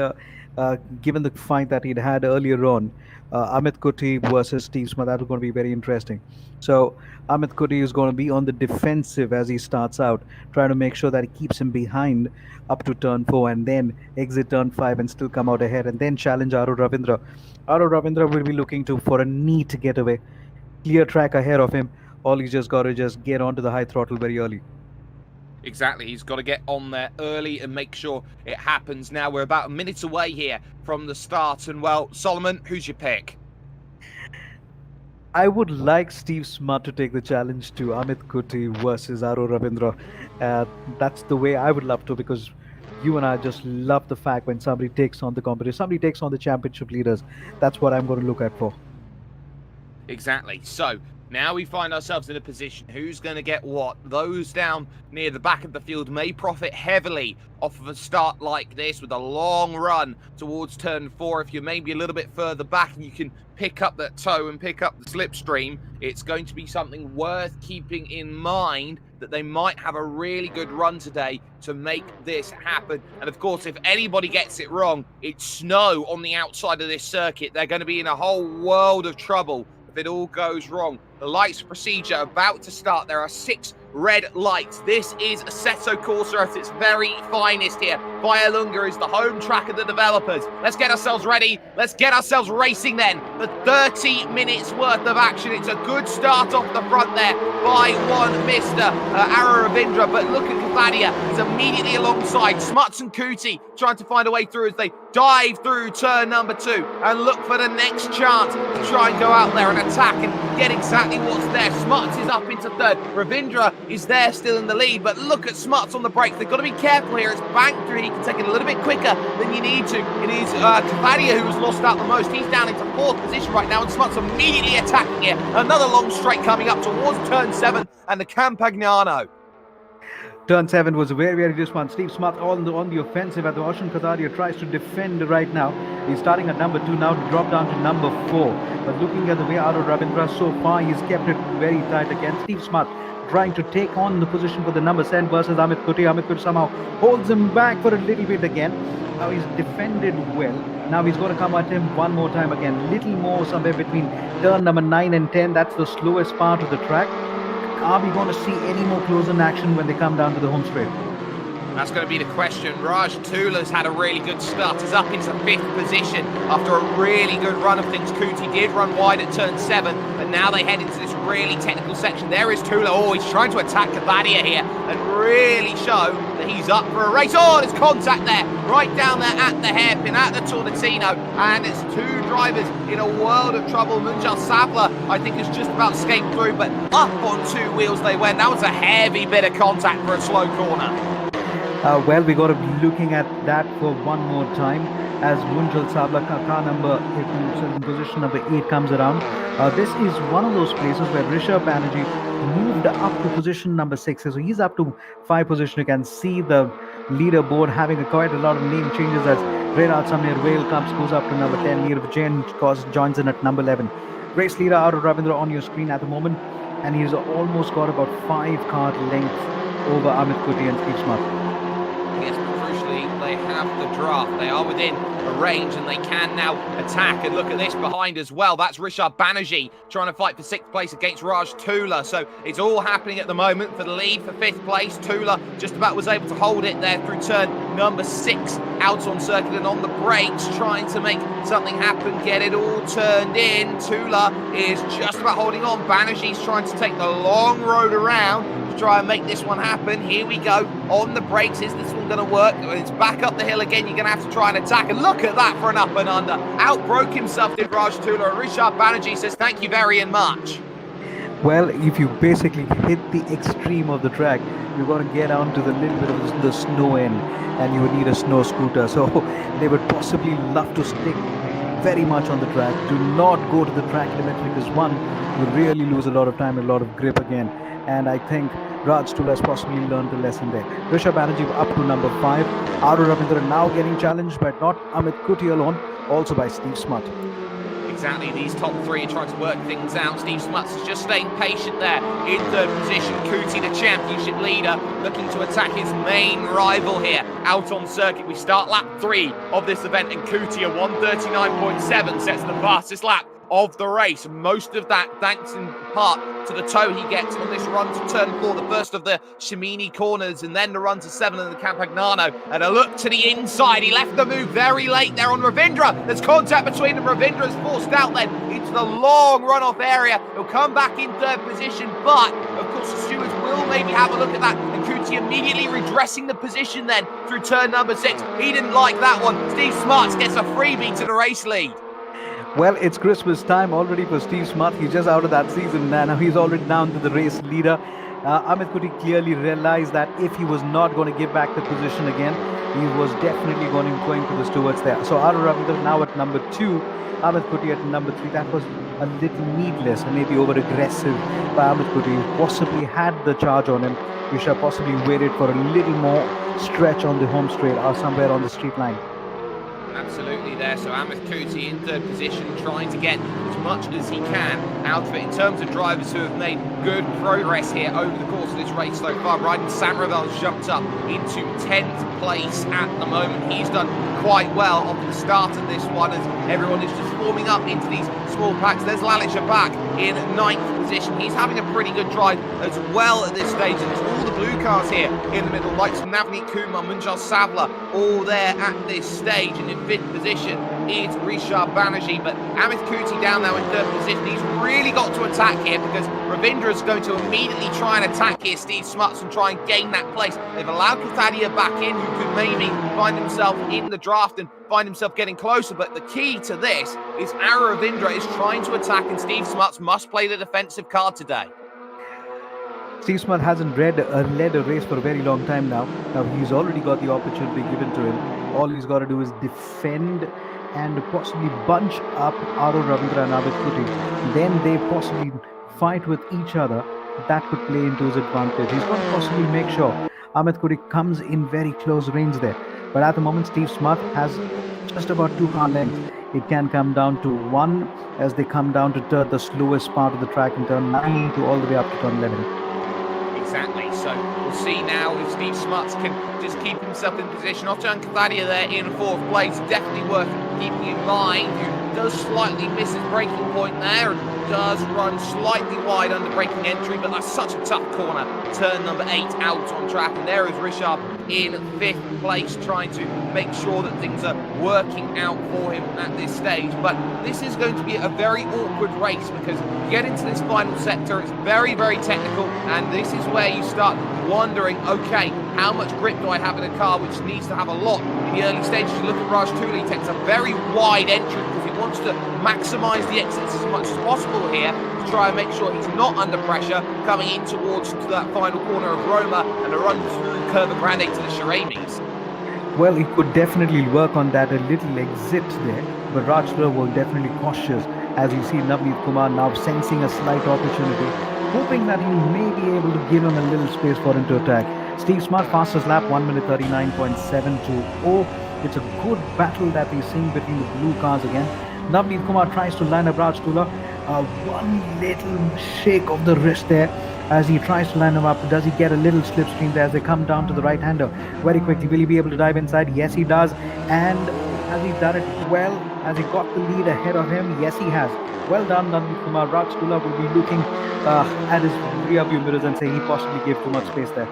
given the fight that he'd had earlier on, Amit Kuti versus Steve Smuts, that was going to be very interesting. So Amit Kuti is going to be on the defensive as he starts out, trying to make sure that he keeps him behind up to turn 4 and then exit turn 5 and still come out ahead and then challenge Aru Ravindra. Aru Ravindra will be looking for a neat getaway, clear track ahead of him. All he's just got to just get onto the high throttle very early.
Exactly, he's got to get on there early and make sure it happens. Now we're about a minute away here from the start, and well, Solomon, who's your pick?
I would like Steve Smuts to take the challenge to Amit Kuti versus Aru Ravindra. That's the way I would love to, because you and I just love the fact when somebody takes on the competition, somebody takes on the championship leaders. That's what I'm going to look at for.
Exactly. So now we find ourselves in a position, who's going to get what? Those down near the back of the field may profit heavily off of a start like this with a long run towards turn 4. If you're maybe a little bit further back and you can pick up that toe and pick up the slipstream, it's going to be something worth keeping in mind, that they might have a really good run today to make this happen. And of course, if anybody gets it wrong, it's snow on the outside of this circuit. They're going to be in a whole world of trouble if it all goes wrong. The lights procedure about to start. There are 6 red lights. This is Assetto Corsa at its very finest here. Via Lunga is the home track of the developers. Let's get ourselves ready. Let's get ourselves racing then. The 30 minutes worth of action. It's a good start off the front there by one Mr. Ara Ravindra. But look at Cavadia. He's immediately alongside Smuts and Kuti, trying to find a way through as they dive through turn number 2 and look for the next chance to try and go out there and attack and get exactly what's there. Smuts is up into 3rd. Ravindra is there still in the lead, but look at Smuts on the brakes. They've got to be careful here. It's banked through. He can take it a little bit quicker than you need to. It is Cavadia who has lost out the most. He's down into 4th position right now, and Smuts immediately attacking it. Another long straight coming up towards turn 7 and the Campagnano.
Turn 7 was very, very this one. Steve Smart on the offensive at the Ocean Kataria tries to defend right now. He's starting at number 2 now to drop down to number 4. But looking at the way Aro Ravindra so far, he's kept it very tight again. Steve Smart trying to take on the position for the number 7 versus Amit Kuti. Amit Kuti somehow holds him back for a little bit again. Now he's defended well. Now he's going to come at him one more time again. Little more somewhere between turn number 9 and 10. That's the slowest part of the track. Are we going to see any more close-in action when they come down to the home straight?
That's going to be the question. Raj Tula's had a really good start. He's up into 5th position after a really good run of things. Kuti did run wide at turn 7, but now they head into this really technical section. There is Tula. Oh, he's trying to attack Kabadia here and really show that he's up for a race. Oh, there's contact there, right down there at the hairpin, at the Tornatino. And it's 2 drivers in a world of trouble. Munjal Sabla, I think, has just about escaped through, but up on 2 wheels they went. That was a heavy bit of contact for a slow corner.
Well, we got to be looking at that for one more time as Munjal Sabla car number in position number 8 comes around. This is one of those places where Rishabh Banerjee moved up to position number 6. So he's up to 5 position. You can see the leaderboard having quite a lot of name changes as Reynald Samir Whale goes up to number 10. Nirav Jain joins in at number 11. Race leader Aro Ravindra on your screen at the moment, and he's almost got about 5 car lengths over Amit Kuti and Steve Smart.
Yes, but crucially, they have the draft. They are within a range and they can now attack. And look at this behind as well. That's Rishabh Banerjee trying to fight for 6th place against Raj Tula. So it's all happening at the moment for the lead for 5th place. Tula just about was able to hold it there through turn number 6 out on circuit and on the brakes, trying to make something happen, get it all turned in. Tula is just about holding on. Banerjee's trying to take the long road around to try and make this one happen. Here we go on the brakes. Is this one going to work? It's back up the hill again. You're going to have to try and attack. And look at that for an up and under. Outbroke himself, did Raj Tula. Rishabh Banerjee says thank you very much.
Well, if you basically hit the extreme of the track, you're going to get onto the little bit of the snow end, and you would need a snow scooter. So they would possibly love to stick very much on the track. Do not go to the track limit because one, you really lose a lot of time, a lot of grip again. And I think Raj Tula has possibly learned a lesson there. Rishabh Banerjee up to number 5. Aro Ravindra now getting challenged, but not Amit Kuti alone, also by Steve Smart.
Exactly, these top 3 are trying to work things out. Steve Smuts is just staying patient there in 3rd position. Kuti, the championship leader, looking to attack his main rival here out on circuit. We start lap 3 of this event, and Kuti, a 1:39.7, sets the fastest lap of the race. Most of that thanks in part to the tow he gets on this run to turn 4, the first of the Shimini corners, and then the run to 7 in the Campagnano. And a look to the inside. He left the move very late there on Ravindra. There's contact between them. Ravindra's forced out then into the long runoff area. He'll come back in 3rd position, but of course the stewards will maybe have a look at that. And Kuti immediately redressing the position then through turn number 6. He didn't like that one. Steve Smarts gets a freebie to the race lead.
Well, it's Christmas time already for Steve Smart. He's just out of that season and now he's already down to the race leader. Amit Kuti clearly realized that if he was not going to give back the position again, he was definitely going to the stewards there. So Aro Ravindra now at number 2, Amit Kuti at number 3. That was a little needless and maybe over aggressive by Amit Kuti. He possibly had the charge on him. We should have possibly waited for a little more stretch on the home straight or somewhere on the straight line.
Absolutely there. So Amit Kuti in 3rd position, trying to get as much as he can out of it. In terms of drivers who have made good progress here over the course of this race so far, Ryden Samravel's jumped up into 10th place at the moment. He's done quite well off the start of this one as everyone is just forming up into these small packs. There's Lalit Shabak in 9th position. He's having a pretty good drive as well at this stage. And there's all the blue cars here in the middle, like Navneet Kumar, Munjal Sabla, all there at this stage. And in 5th position is Rishabh Banerjee, but Amit Kuti down now in 3rd position. He's really got to attack here because Ravindra is going to immediately try and attack here Steve Smuts and try and gain that place. They've allowed Kathadia back in, who could maybe find himself in the draft and find himself getting closer, but the key to this is Aro Ravindra is trying to attack and Steve Smuts must play the defensive card today.
Steve Smart hasn't led a race for a very long time now. Now he's already got the opportunity given to him. All he's got to do is defend and possibly bunch up Aro Ravindra and Amit Kuti. Then they possibly fight with each other that could play into his advantage. He's going to possibly make sure Amit Kuri comes in very close range there. But at the moment, Steve Smart has just about 2 car lengths. It can come down to 1 as they come down to the slowest part of the track in turn 9 to all the way up to turn 11.
Exactly, so we'll see now if Steve Smuts can just keep himself in position. Ofjan Kavadia there in 4th place, definitely worth keeping in mind, who does slightly miss his braking point there and does run slightly wide under braking entry, but that's such a tough corner. Turn number 8 out on track, and there is Rishabh in 5th place, trying to make sure that things are working out for him at this stage. But this is going to be a very awkward race because you get into this final sector, it's very, very technical, and this is where you start wondering, okay, how much grip do I have in a car, which needs to have a lot in the early stages. You look at Raj Tooley, he takes a very wide entry because he wants to maximise the exits as much as possible here to try and make sure he's not under pressure coming in towards to that final corner of Roma and a run through Curva Grande to the Shiramis.
Well, he could definitely work on that, a little exit there, but Rajpura was definitely cautious as you see Navneet Kumar now sensing a slight opportunity, hoping that he may be able to give him a little space for him to attack. Steve Smart fastest lap 1 minute 39.720. It's a good battle that we're seeing between the blue cars again. Navneet Kumar tries to line up Rajpura. One little shake of the wrist there as he tries to line him up. Does he get a little slipstream there as they come down to the right-hander? Very quickly, will he be able to dive inside? Yes, he does. And has he done it well? Has he got the lead ahead of him? Yes, he has. Well done, Navneet Kumar. Rajpura will be looking at his rear view mirrors and say he possibly gave too much space there.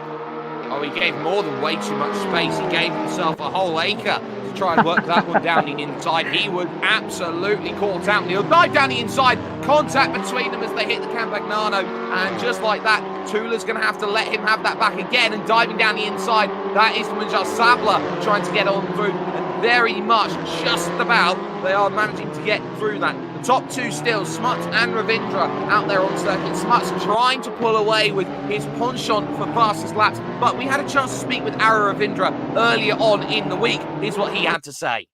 Oh, he gave more than way too much space. He gave himself a whole acre to try and work that one down the inside. He was absolutely caught out. He'll dive down the inside. Contact between them as they hit the Campagnano. And just like that, Tula's going to have to let him have that back again. And diving down the inside, that is Manjal Sabla trying to get on through. And very much, just about, they are managing to get through that. The top two still, Smuts and Ravindra out there on circuit. Smuts trying to pull away with his penchant for fastest laps. But we had a chance to speak with Ara Ravindra earlier on in the week. Here's what he had to say.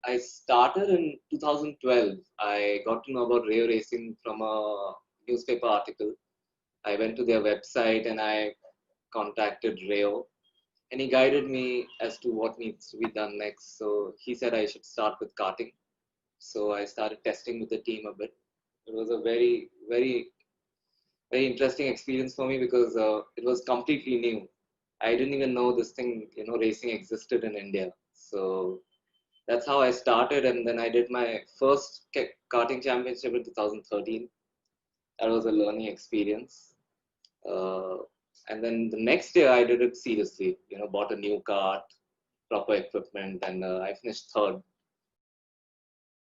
I started in 2012. I got to know about Rayo Racing from a newspaper article. I went to their website and I contacted Rayo, and he guided me as to what needs to be done next. So he said I should start with karting. So I started testing with the team a bit. It was a very, very, very interesting experience for me because it was completely new. I didn't even know this thing, racing existed in India. So that's how I started, and then I did my first karting championship in 2013. That was a learning experience. And then the next year I did it seriously, bought a new kart, proper equipment, and I finished third.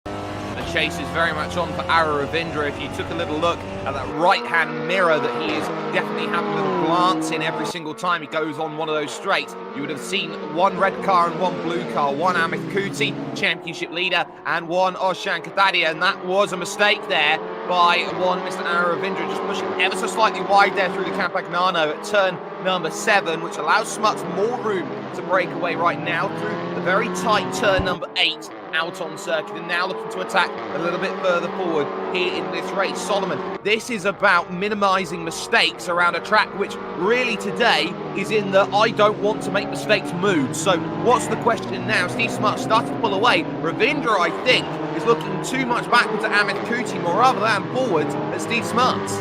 The chase is very much on for Ara Ravindra. If you took a little look at that right-hand mirror that he is definitely having a little glance in every single time he goes on one of those straights, you would have seen one red car and one blue car, one Amit Kuti, championship leader, and one Oshan Katadia, and that was a mistake there by one Mr. Ara Ravindra, just pushing ever so slightly wide there through the Campagnano at turn number 7, which allows Smuts more room to break away right now through the very tight turn number 8 out on circuit, and now looking to attack a little bit further forward here in this race. Solomon, this is about minimising mistakes around a track which really today is in the I don't want to make mistakes mood. So what's the question now? Steve Smart started to pull away. Ravindra, I think, is looking too much backwards at Amit Kuti more rather than forwards at Steve Smarts.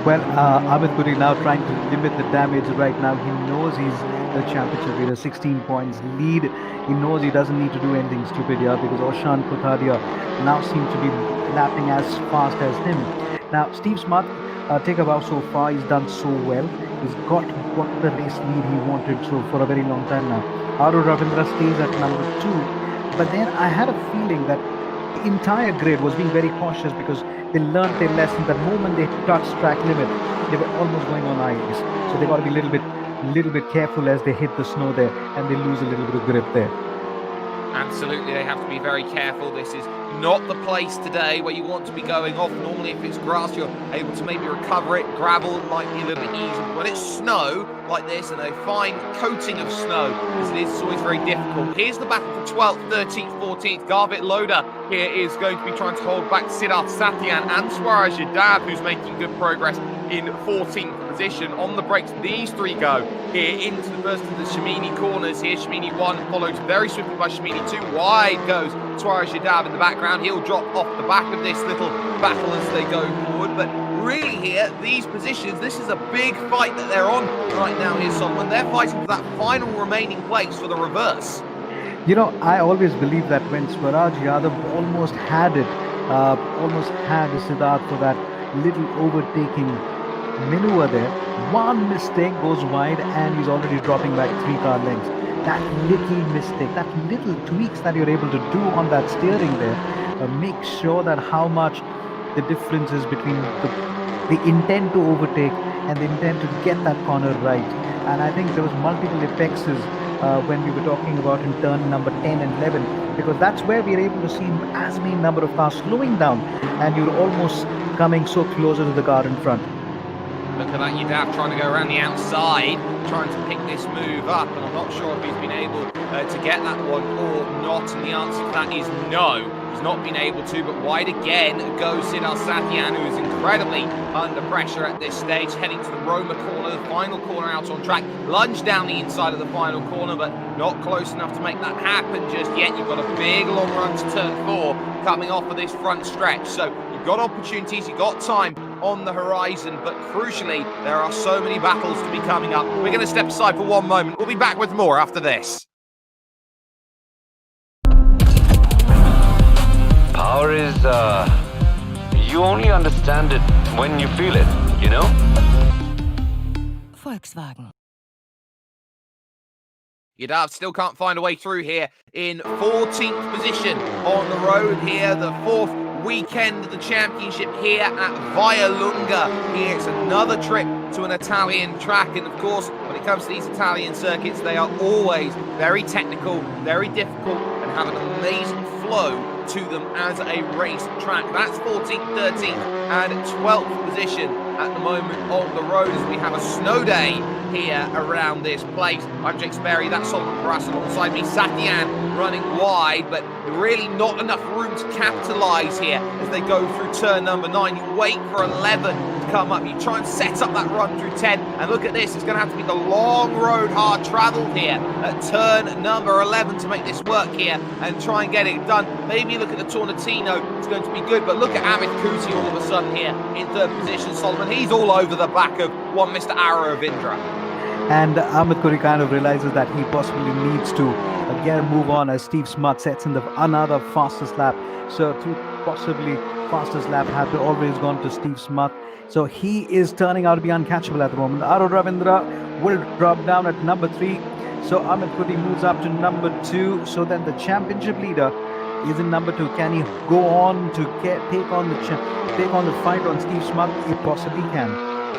Well, Amit Kuti now trying to limit the damage right now. He knows he's the championship leader, 16 points lead. He knows he doesn't need to do anything stupid here because Oshan Kotadia now seems to be lapping as fast as him. Now, Steve Smart, take a bow so far. He's done so well. He's got the race lead he wanted for a very long time now. Aru Ravindra stays at number 2. But then I had a feeling that the entire grid was being very cautious because they learned their lesson. The moment they touched track limit, they were almost going on ice. So they got to be a little bit careful as they hit the snow there and they lose a little bit of grip there.
Absolutely, they have to be very careful. This is not the place today where you want to be going off. Normally, if it's grass, you're able to maybe recover it. Gravel might be a little bit easier. But when it's snow like this and a fine coating of snow, as it is, it's always very difficult. Here's the battle for 12th, 13th, 14th. Garvit Loda here is going to be trying to hold back Siddharth Satyan and Swaraj Yadav, who's making good progress in 14th position. On the brakes, these three go here into the first of the Shamini corners. Here, Shamini 1 followed very swiftly by Shamini 2. Wide goes Swaraj Yadav in the background. He'll drop off the back of this little battle as they go forward. But really here, these positions, this is a big fight that they're on right now here, Solomon. They're fighting for that final remaining place for the reverse.
You know, I always believe that when Swaraj Yadav almost had Siddharth for that little overtaking maneuver there, one mistake goes wide and he's already dropping back 3 car lengths. That little mistake, that little tweaks that you're able to do on that steering there, make sure that how much the difference is between the intent to overtake and the intent to get that corner right. And I think there was multiple apexes when we were talking about in turn number 10 and 11, because that's where we are able to see as many number of cars slowing down and you're almost coming so closer to the car in front.
Look at that, Yadav trying to go around the outside, trying to pick this move up, and I'm not sure if he's been able to get that one or not, and the answer to that is no. He's not been able to, but wide again goes Siddharth Satyan, who is incredibly under pressure at this stage, heading to the Roma corner, the final corner out on track, lunge down the inside of the final corner, but not close enough to make that happen just yet. You've got a big long run to turn 4 coming off of this front stretch, so you've got opportunities, you've got time on the horizon, but crucially, there are so many battles to be coming up. We're going to step aside for one moment. We'll be back with more after this.
Power is, you only understand it when you feel it, you know?
Volkswagen.
Yadav still can't find a way through here in 14th position on the road here, the 4th weekend of the championship here at Via Lunga. Here it's another trip to an Italian track, and of course when it comes to these Italian circuits, they are always very technical, very difficult, and have an amazing flow to them as a race track. That's 14th, 13th and 12th position at the moment on the road as we have a snow day here around this place. I'm Jake Sperry, that's Solomon Paras alongside me. Satyan running wide, but really not enough room to capitalise here as they go through turn number 9. You wait for 11 to come up, you try and set up that run through 10, and look at this, it's going to have to be the long road hard travelled here at turn number 11 to make this work here and try and get it done. Maybe look at the Tornatino, it's going to be good, but look at Amit Kuti all of a sudden here in 3rd position, Solomon. He's all over the back of one Mr. Aravindra.
And Amit Kuti kind of realizes that he possibly needs to get a move on as Steve Smart sets in another fastest lap. So 2 possibly fastest lap have always gone to Steve Smart. So he is turning out to be uncatchable at the moment. Aravindra will drop down at number 3. So Amit Kuti moves up to number 2. So then the championship leader is in number 2. Can he go on to take on the fight on Steve Smart? He possibly can.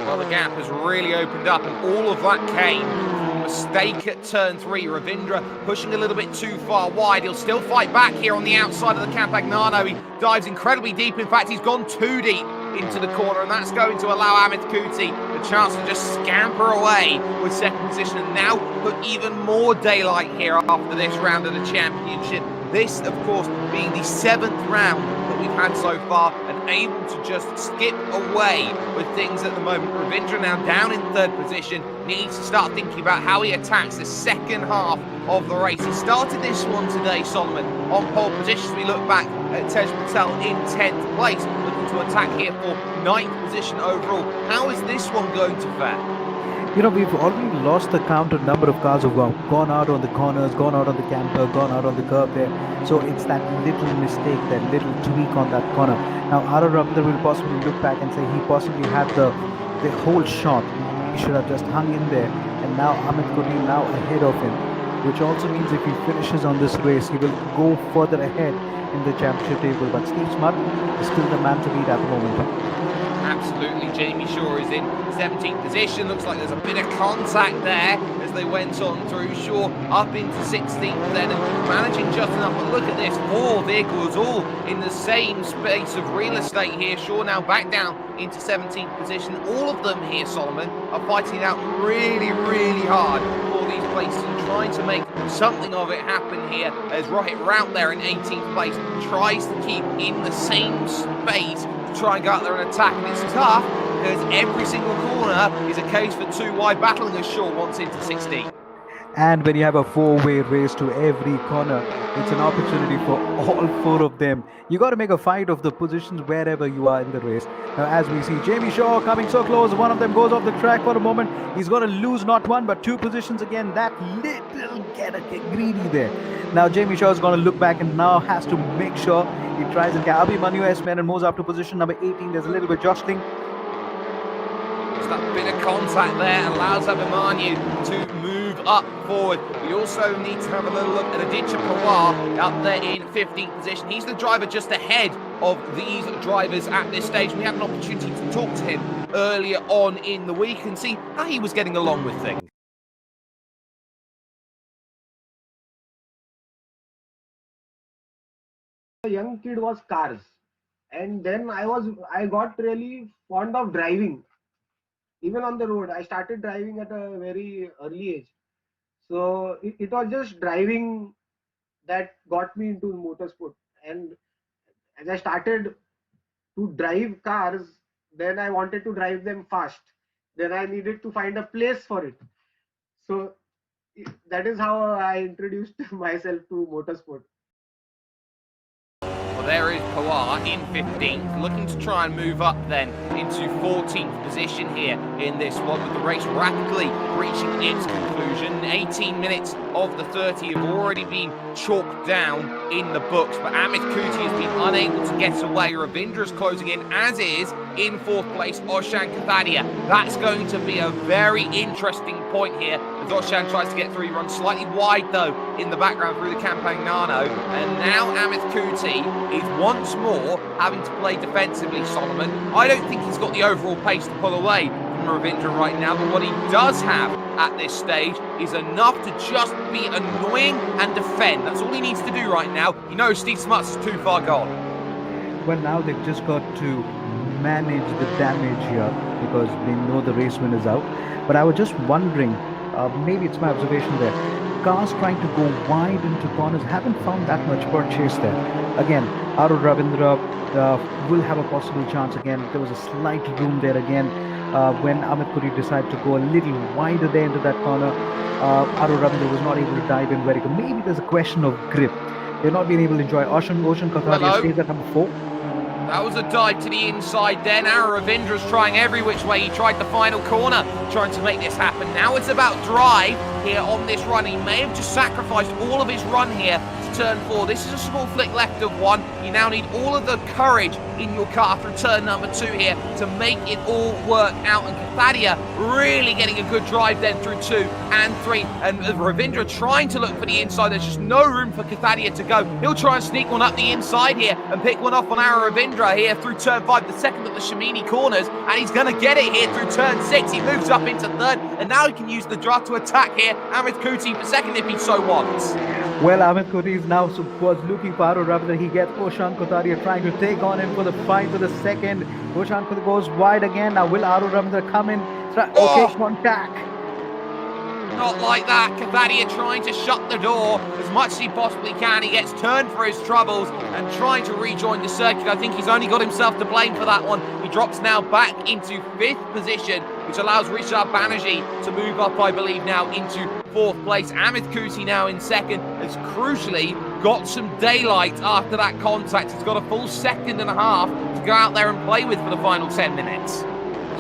Well, the gap has really opened up, and all of that came from a mistake at turn 3. Ravindra pushing a little bit too far wide. He'll still fight back here on the outside of the Campagnano. He dives incredibly deep. In fact, he's gone too deep into the corner, and that's going to allow Amit Kuti the chance to just scamper away with 2nd position and now put even more daylight here after this round of the championship. This, of course, being the 7th round that we've had so far, and able to just skip away with things at the moment. Ravindra now down in 3rd position, needs to start thinking about how he attacks the second half of the race. He started this one today, Solomon, on pole position. We look back at Tej Patel in 10th place, looking to attack here for 9th position overall. How is this one going to fare?
You know, we've already lost the count of number of cars who've gone out on the corners, gone out on the camper, gone out on the curb there. So it's that little mistake, that little tweak on that corner. Now, Aravindra will possibly look back and say he possibly had the whole shot. He should have just hung in there. And now Amit Kuti now ahead of him, which also means if he finishes on this race, he will go further ahead in the championship table. But Steve Smart is still the man to beat at the moment.
Absolutely, Jamie Shaw is in 17th position. Looks like there's a bit of contact there as they went on through. Shaw up into 16th then and managing just enough. But look at this, 4 vehicles all in the same space of real estate here. Shaw now back down into 17th position. All of them here, Solomon, are fighting it out really, really hard for these places and trying to make something of it happen here as Rohit Rout there in 18th place tries to keep in the same space to try and go out there and attack. And it's tough because every single corner is a case for 2 wide battling as Shaw wants into 16.
And when you have a 4-way race to every corner, it's an opportunity for all 4 of them. You got to make a fight of the positions wherever you are in the race. Now, as we see Jamie Shaw coming so close, one of them goes off the track for a moment. He's going to lose not 1 but 2 positions again. That little get greedy there. Now Jamie Shaw is going to look back and now has to make sure he tries and get Abhimanyu S. Menon moves up to position number 18. There's a little bit jostling.
That bit of contact there allows Abhimanyu to move up forward. We also need to have a little look at Aditya Pawar up there in 15th position. He's the driver just ahead of these drivers at this stage. We had an opportunity to talk to him earlier on in the week and see how he was getting along with things.
A young kid was cars, and then I got really fond of driving. Even on the road, I started driving at a very early age. So it was just driving that got me into motorsport. And as I started to drive cars, then I wanted to drive them fast. Then I needed to find a place for it. So that is how I introduced myself to motorsport.
Well, there is Pawar in 15th, looking to try and move up then into 14th position here in this one, with the race rapidly reaching its conclusion. 18 minutes of the 30 have already been chalked down in the books, but Amit Kuti has been unable to get away. Ravindra's closing in, as is in 4th place Oshan Kathadia. That's going to be a very interesting point here as Oshan tries to get through. He runs slightly wide though in the background through the Campaign Nano, and now Amit Kuti is once more having to play defensively, Solomon. I don't think he's got the overall pace to pull away from Ravindra right now, but what he does have at this stage is enough to just be annoying and defend. That's all he needs to do right now. He knows Steve Smuts is too far gone.
Well, now they've just got to manage the damage here because they know the race win is out. But I was just wondering, maybe it's my observation there, cars trying to go wide into corners haven't found that much purchase there. Again, Arul Ravindra will have a possible chance again. There was a slight room there again when Amit Kuti decided to go a little wider there into that corner. Arul Ravindra was not able to dive in very good. Maybe there's a question of grip. They're not being able to enjoy. Oshan Kathadia stays at number 4.
That was a dive to the inside then. Ravindra's trying every which way. He tried the final corner, trying to make this happen. Now it's about drive here on this run. He may have just sacrificed all of his run here to turn 4. This is a small flick left of 1. You now need all of the courage in your car through turn number 2 here to make it all work out. And Kathadia really getting a good drive then through 2 and 3. And Ravindra trying to look for the inside. There's just no room for Kathadia to go. He'll try and sneak one up the inside here and pick one off on Ravindra here through turn 5, the second of the Shamini corners, and he's going to get it here through turn 6. He moves up into 3rd, and now he can use the draft to attack here. Amit Kuti for 2nd if he so wants.
Well, Amit Kuti is now was looking for Arul Ravindra. He gets Oshan Kathadia trying to take on him for the fight to the 2nd. Oshan Kathadia goes wide again. Now will Arul Ravindra come in? Okay, contact.
Not like that. Kathadia trying to shut the door as much as he possibly can. He gets turned for his troubles and trying to rejoin the circuit. I think he's only got himself to blame for that one. He drops now back into 5th position, which allows Rishabh Banerjee to move up, I believe, now into 4th place. Amit Kuti now in 2nd has crucially got some daylight after that contact. He's got a full 2.5 seconds to go out there and play with for the final 10 minutes.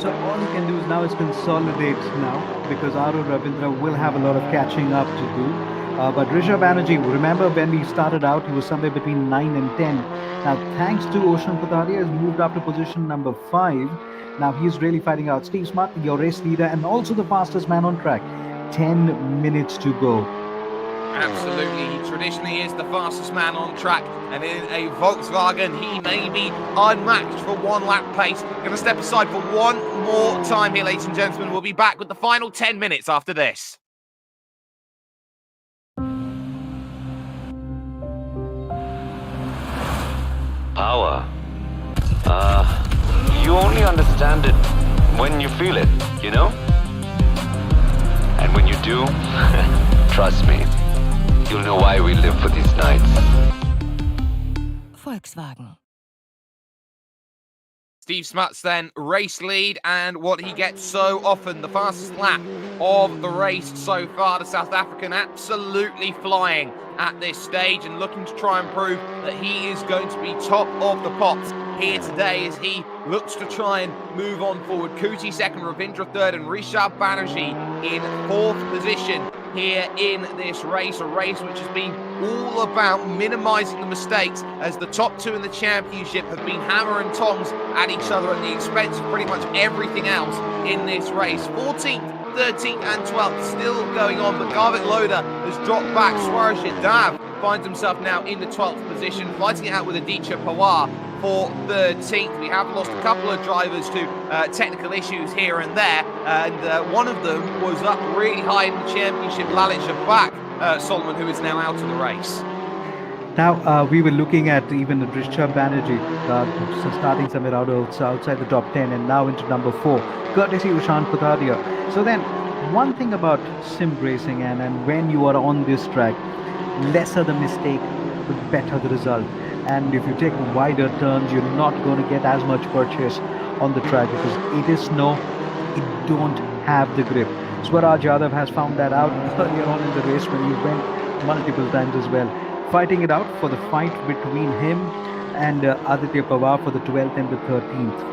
So all he can do is now is consolidate now, because Arul Ravindra will have a lot of catching up to do. But Rishabh Banerjee, remember when we started out, he was somewhere between 9 and 10. Now, thanks to Oshan Kathadia, he's moved up to position number 5. Now he's really fighting out. Steve Smart, your race leader, and also the fastest man on track. 10 minutes to go.
Absolutely, he traditionally is the fastest man on track, and in a Volkswagen he may be unmatched for 1 lap pace. Going to step aside for one more time here, ladies and gentlemen. We'll be back with the final 10 minutes after this.
Power. You only understand it when you feel it, you know? And when you do, trust me, you'll know why we live for these nights.
Volkswagen.
Steve Smuts then race lead, and what he gets so often, the fastest lap of the race so far. The South African absolutely flying at this stage and looking to try and prove that he is going to be top of the pops here today as he looks to try and move on forward. Kuti second, Ravindra third, and Rishabh Banerjee in fourth position here in this race, a race which has been all about minimising the mistakes as the top two in the championship have been hammer and tongs at each other at the expense of pretty much everything else in this race. 14th, 13th and 12th still going on, but Garvit Loader has dropped back. Swaraj Yadav finds himself now in the 12th position, fighting it out with Aditya Pawar for 13th. We have lost a couple of drivers to technical issues here and there, and one of them was up really high in the championship, Lalit Shabak, Solomon, who is now out of the race.
Now, we were looking at even Rishabh Banerjee starting somewhere outside the top 10 and now into number 4, courtesy Ushan Kutadia. So then, one thing about sim racing and when you are on this track, lesser the mistake, the better the result. And if you take wider turns, you're not going to get as much purchase on the track because it is snow, it don't have the grip. Swaraj Yadav has found that out earlier on in the race when he went multiple times as well. Fighting it out for the fight between him and Aditya Pawar for the 12th and the 13th.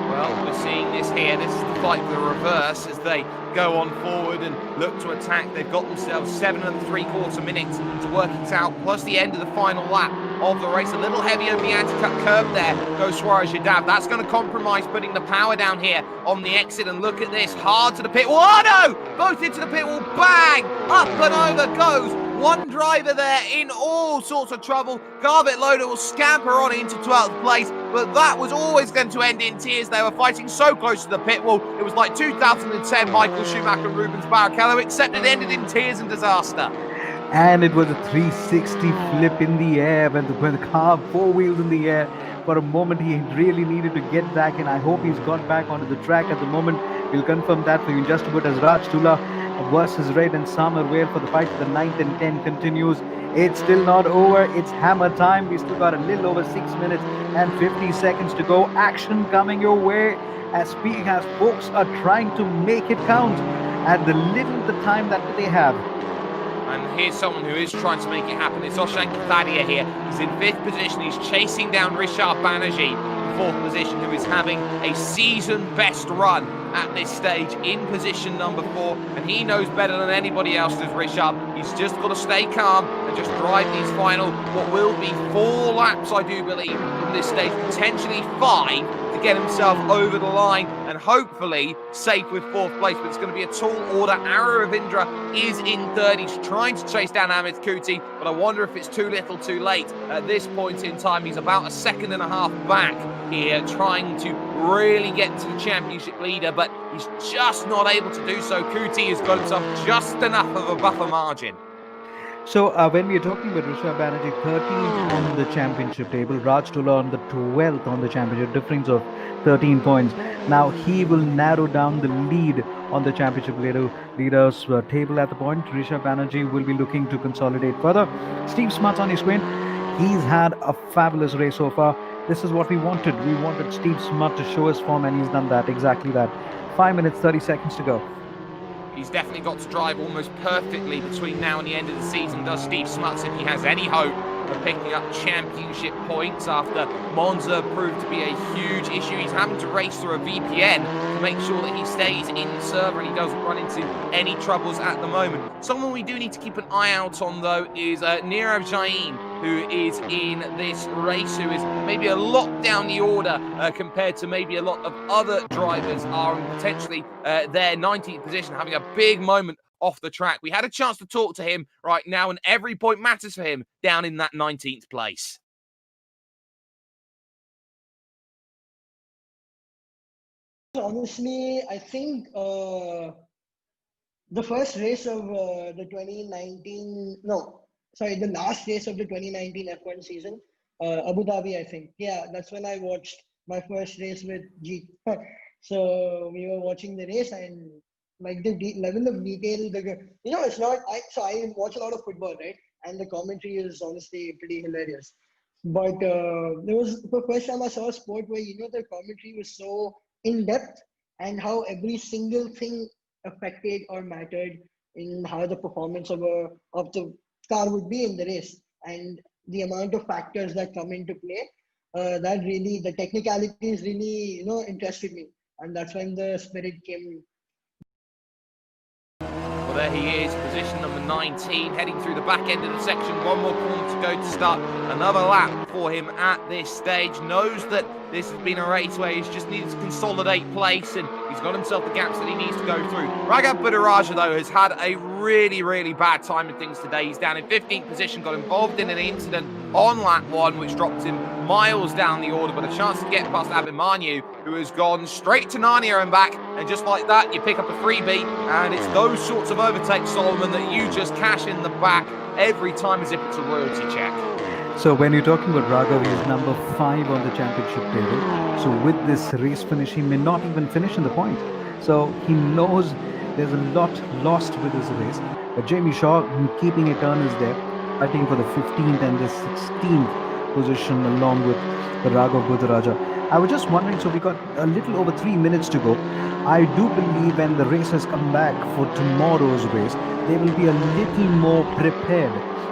Well, we're seeing this here. This is the fight for the reverse as they go on forward and look to attack. They've got themselves 7 3/4 minutes to work it out, plus the end of the final lap of the race. A little heavy over the anti-cut curb there goes Swaraj Yadav. That's going to compromise putting the power down here on the exit. And look at this, hard to the pit wall. Oh no! Both into the pit wall, bang! Up and over goes one driver there in all sorts of trouble. Garvit Loader will scamper on into 12th place, but that was always going to end in tears. They were fighting so close to the pit wall. It was like 2010 Michael Schumacher and Rubens Barrichello, except it ended in tears and disaster.
And it was a 360 flip in the air when the car 4 wheels in the air. For a moment, he really needed to get back, and I hope he's got back onto the track at the moment. We'll confirm that for you in just a bit as Raj Tula versus Red and Samer Whale for the fight for the 9th and 10 continues. It's still not over. It's hammer time. We still got a little over 6 minutes and 50 seconds to go. Action coming your way as folks are trying to make it count at the time that they have.
And here's someone who is trying to make it happen. It's Oshan Kathadia here. He's in 5th position. He's chasing down Rishabh Banerjee in 4th position, who is having a season best run at this stage in position number 4. And he knows better than anybody else, does Rishabh. He's just got to stay calm and just drive these final, what will be 4 laps, I do believe, from this stage, potentially 5, to get himself over the line and hopefully safe with 4th place. But it's going to be a tall order. Ara Ravindra is in 3rd. He's trying to chase down Amit Kuti, but I wonder if it's too little too late at this point in time. He's about a 2.5 seconds back here, trying to really get to the championship leader, but he's just not able to do so. Kuti has got himself just enough of a buffer margin.
So when we are talking about Rishabh Banerjee, 13th on the championship table, Raj Tula on the 12th on the championship, difference of 13 points. Now he will narrow down the lead on the championship leaders table at the point. Rishabh Banerjee will be looking to consolidate further. Steve Smuts on his screen. He's had a fabulous race so far. This is what we wanted. We wanted Steve Smuts to show his form, and he's done that, exactly that. 5 minutes, 30 seconds to go.
He's definitely got to drive almost perfectly between now and the end of the season, does Steve Smuts, if he has any hope of picking up championship points after Monza proved to be a huge issue. He's having to race through a VPN to make sure that he stays in the server and he doesn't run into any troubles at the moment. Someone we do need to keep an eye out on, though, is Nirav Jain, who is in this race, who is maybe a lot down the order compared to maybe a lot of other drivers are, and potentially their 19th position, having a big moment off the track. We had a chance to talk to him right now, and every point matters for him down in that 19th place.
Honestly, I think the first race of the last race of the 2019 F1 season Abu Dhabi, I think. Yeah, that's when I watched my first race with Jeet. So we were watching the race, and like the level of detail, it's not. I watch a lot of football, right? And the commentary is honestly pretty hilarious. But there was the first time I saw a sport where the commentary was so in depth, and how every single thing affected or mattered in how the performance of the car would be in the race, and the amount of factors that come into play. That really, the technicalities really interested me, and that's when the spirit came.
Well, there he is, position number 19, heading through the back end of the section. One more corner to go to start another lap for him at this stage. Knows that this has been a race where he's just needed to consolidate place, and he's got himself the gaps that he needs to go through. Raghav Buddharaja, though, has had a really, really bad time of things today. He's down in 15th position, got involved in an incident on lap 1, which dropped him miles down the order, but a chance to get past Abhimanyu, who has gone straight to Narnia and back, and just like that, you pick up a freebie, and it's those sorts of overtakes, Solomon, that you just cash in the back every time as if it's a royalty check.
So when you're talking about Raghav, he's number 5 on the championship table. So with this race finish, he may not even finish in the point. So he knows there's a lot lost with this race. But Jamie Shaw, keeping a turn, is there, fighting for the 15th and the 16th position along with the Raghav Buddharaja. I was just wondering, so we got a little over 3 minutes to go. I do believe when the racers come back for tomorrow's race, they will be a little more prepared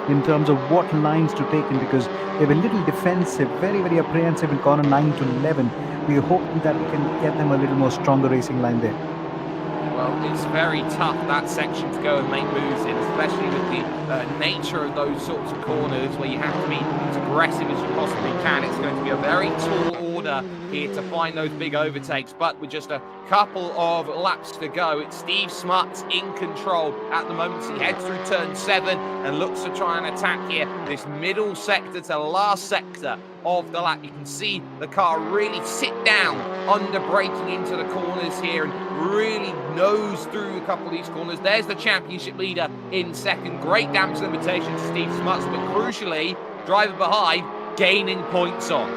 in terms of what lines to take in, because they were a little defensive, very, very apprehensive in corner 9 to 11. We hope that we can get them a little more stronger racing line there.
Well, it's very tough, that section, to go and make moves in, especially with the nature of those sorts of corners where you have to be as aggressive as you possibly can. It's going to be a very tall order here to find those big overtakes, but with just a couple of laps to go, it's Steve Smuts in control at the moment. He heads through turn 7 and looks to try and attack here this middle sector to last sector of the lap. You can see the car really sit down under braking into the corners here and really nose through a couple of these corners. There's the championship leader in second. Great damage limitation to Steve Smuts, but crucially, driver behind gaining points on.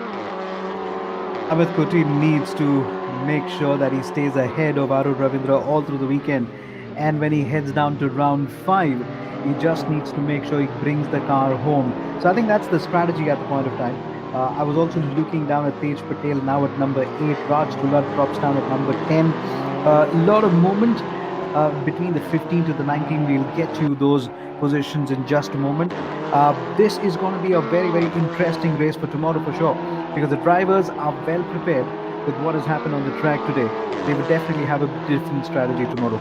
Amit Koti needs to make sure that he stays ahead of Arun Ravindra all through the weekend. And when he heads down to round 5, he just needs to make sure he brings the car home. So I think that's the strategy at the point of time. I was also looking down at Tej Patel now at number 8. Raj Dulad drops down at number 10. A lot of movement between the 15 to the 19. We'll get to those positions in just a moment. This is going to be a very, very interesting race for tomorrow for sure, because the drivers are well prepared with what has happened on the track today. They will definitely have a different strategy tomorrow.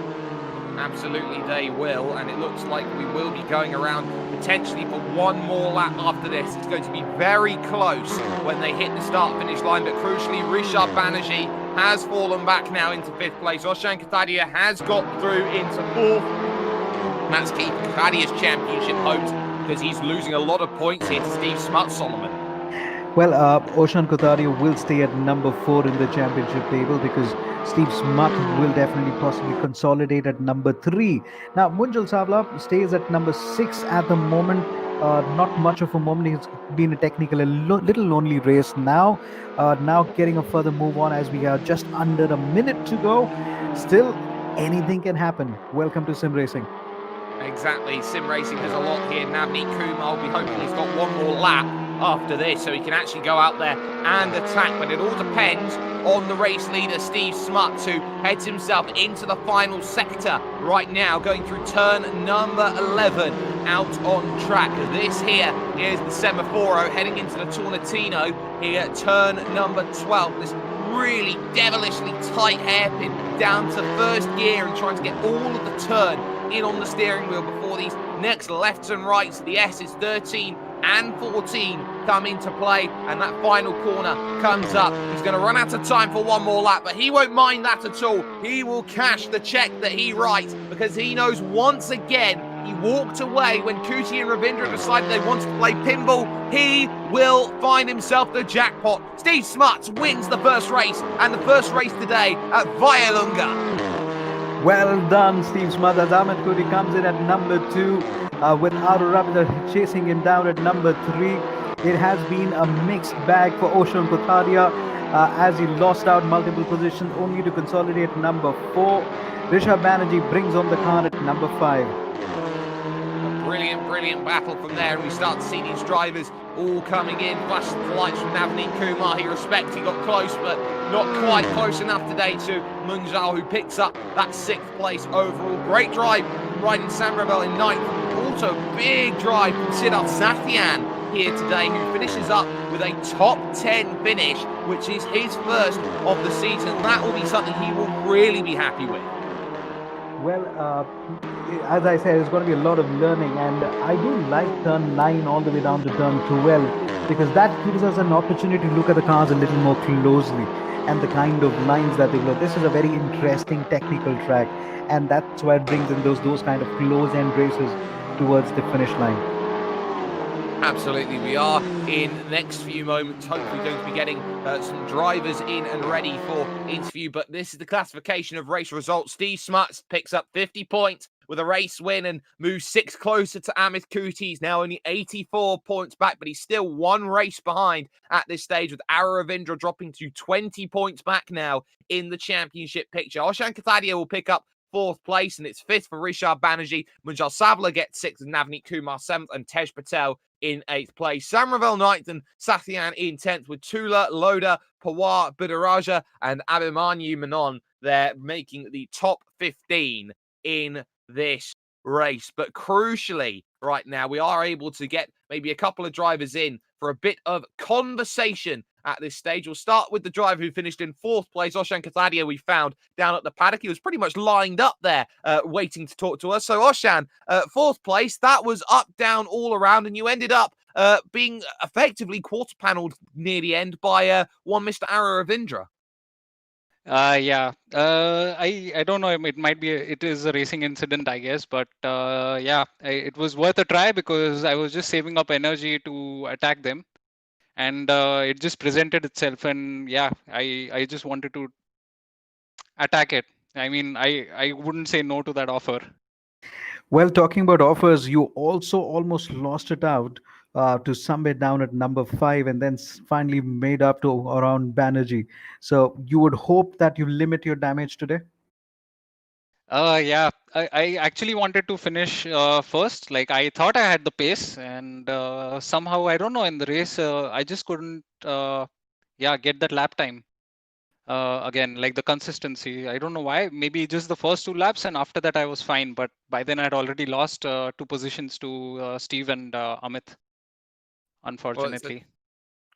Absolutely they will, and it looks like we will be going around potentially for one more lap after this. It's going to be very close when they hit the start-finish line, but crucially Rishabh Banerjee has fallen back now into 5th place. Roshan Kataria has got through into 4th. That's keeping Kataria's championship hopes, because he's losing a lot of points here to Steve Smuts, Solomon.
Well, Oshan Kotaria will stay at number 4 in the championship table, because Steve Smut will definitely possibly consolidate at number 3. Now, Munjal Savla stays at number 6 at the moment. Not much of a moment. It's been a technical, little lonely race now. Now getting a further move on as we are just under a minute to go. Still, anything can happen. Welcome to Sim Racing.
Exactly, Sim Racing has a lot here. Navneet Kumar will be hoping he's got one more lap after this, so he can actually go out there and attack. But it all depends on the race leader, Steve Smuts, who heads himself into the final sector right now, going through turn number 11 out on track. This here is the Semaforo heading into the Tornatino here at turn number 12. This really devilishly tight hairpin down to first gear and trying to get all of the turn in on the steering wheel before these next lefts and rights, the S's 13 and 14 come into play, and that final corner comes up. He's going to run out of time for one more lap, but he won't mind that at all. He will cash the check that he writes, because he knows once again he walked away when Kuti and Ravindra decided they wanted to play pinball. He will find himself the jackpot. Steve Smuts wins the first race, and the first race today at Vayalunga.
Well done, Steve Smuts. Ahmed Kudi comes in at number 2 with Arun Ravindra chasing him down at number 3. It has been a mixed bag for Oshan Kotaria as he lost out multiple positions only to consolidate number 4. Rishabh Banerjee brings home the car at number 5.
Brilliant battle from there, and we start to see these drivers all coming in. Flashes the lights from Navneet Kumar. He respects, he got close, but not quite close enough today to Munjal, who picks up that 6th place overall. Great drive from Ryan Samravel in 9th. Also big drive from Siddharth Sathian here today, who finishes up with a top 10 finish, which is his first of the season. That will be something he will really be happy with.
Well, as I said, it's going to be a lot of learning, and I do like turn 9 all the way down to turn 12 because that gives us an opportunity to look at the cars a little more closely and the kind of lines that they go. This is a very interesting technical track, and that's why it brings in those kind of close-end races towards the finish line.
Absolutely, we are in the next few moments hopefully going to be getting some drivers in and ready for interview, but this is the classification of race results. Steve Smuts picks up 50 points with a race win and moves 6 closer to Amit Kuti. He's now only 84 points back, but he's still 1 race behind at this stage, with Ara Ravindra dropping to 20 points back now in the championship picture. Oshan Katadia will pick up 4th place, and it's 5th for Rishabh Banerjee. Munjal Savla gets 6th, and Navneet Kumar 7th, and Tej Patel in 8th place. Samravel 9th and Sathian in 10th, with Tula, Loda, Pawar, Budaraja, and Abhimanyu Menon there making the top 15 in this race. But crucially, right now, we are able to get maybe a couple of drivers in for a bit of conversation at this stage. We'll start with the driver who finished in 4th place, Oshan Katadia, we found down at the paddock. He was pretty much lined up there waiting to talk to us. So Oshan, 4th place, that was up, down, all around, and you ended up being effectively quarter paneled near the end by one Mr. Ara Ravindra.
Yeah, I don't know. It might be it is a racing incident, I guess, but yeah, it was worth a try because I was just saving up energy to attack them, and it just presented itself, and yeah, I just wanted to attack it. I mean, I wouldn't say no to that offer.
Well, talking about offers, you also almost lost it out to somewhere down at number 5 and then finally made up to around Banerjee. So you would hope that you limit your damage today?
Yeah, I actually wanted to finish first. Like I thought I had the pace, and somehow I don't know in the race I just couldn't, yeah, get that lap time. Again, like the consistency, I don't know why. Maybe just the first 2 laps, and after that I was fine. But by then I'd already lost 2 positions to Steve and Amit, unfortunately.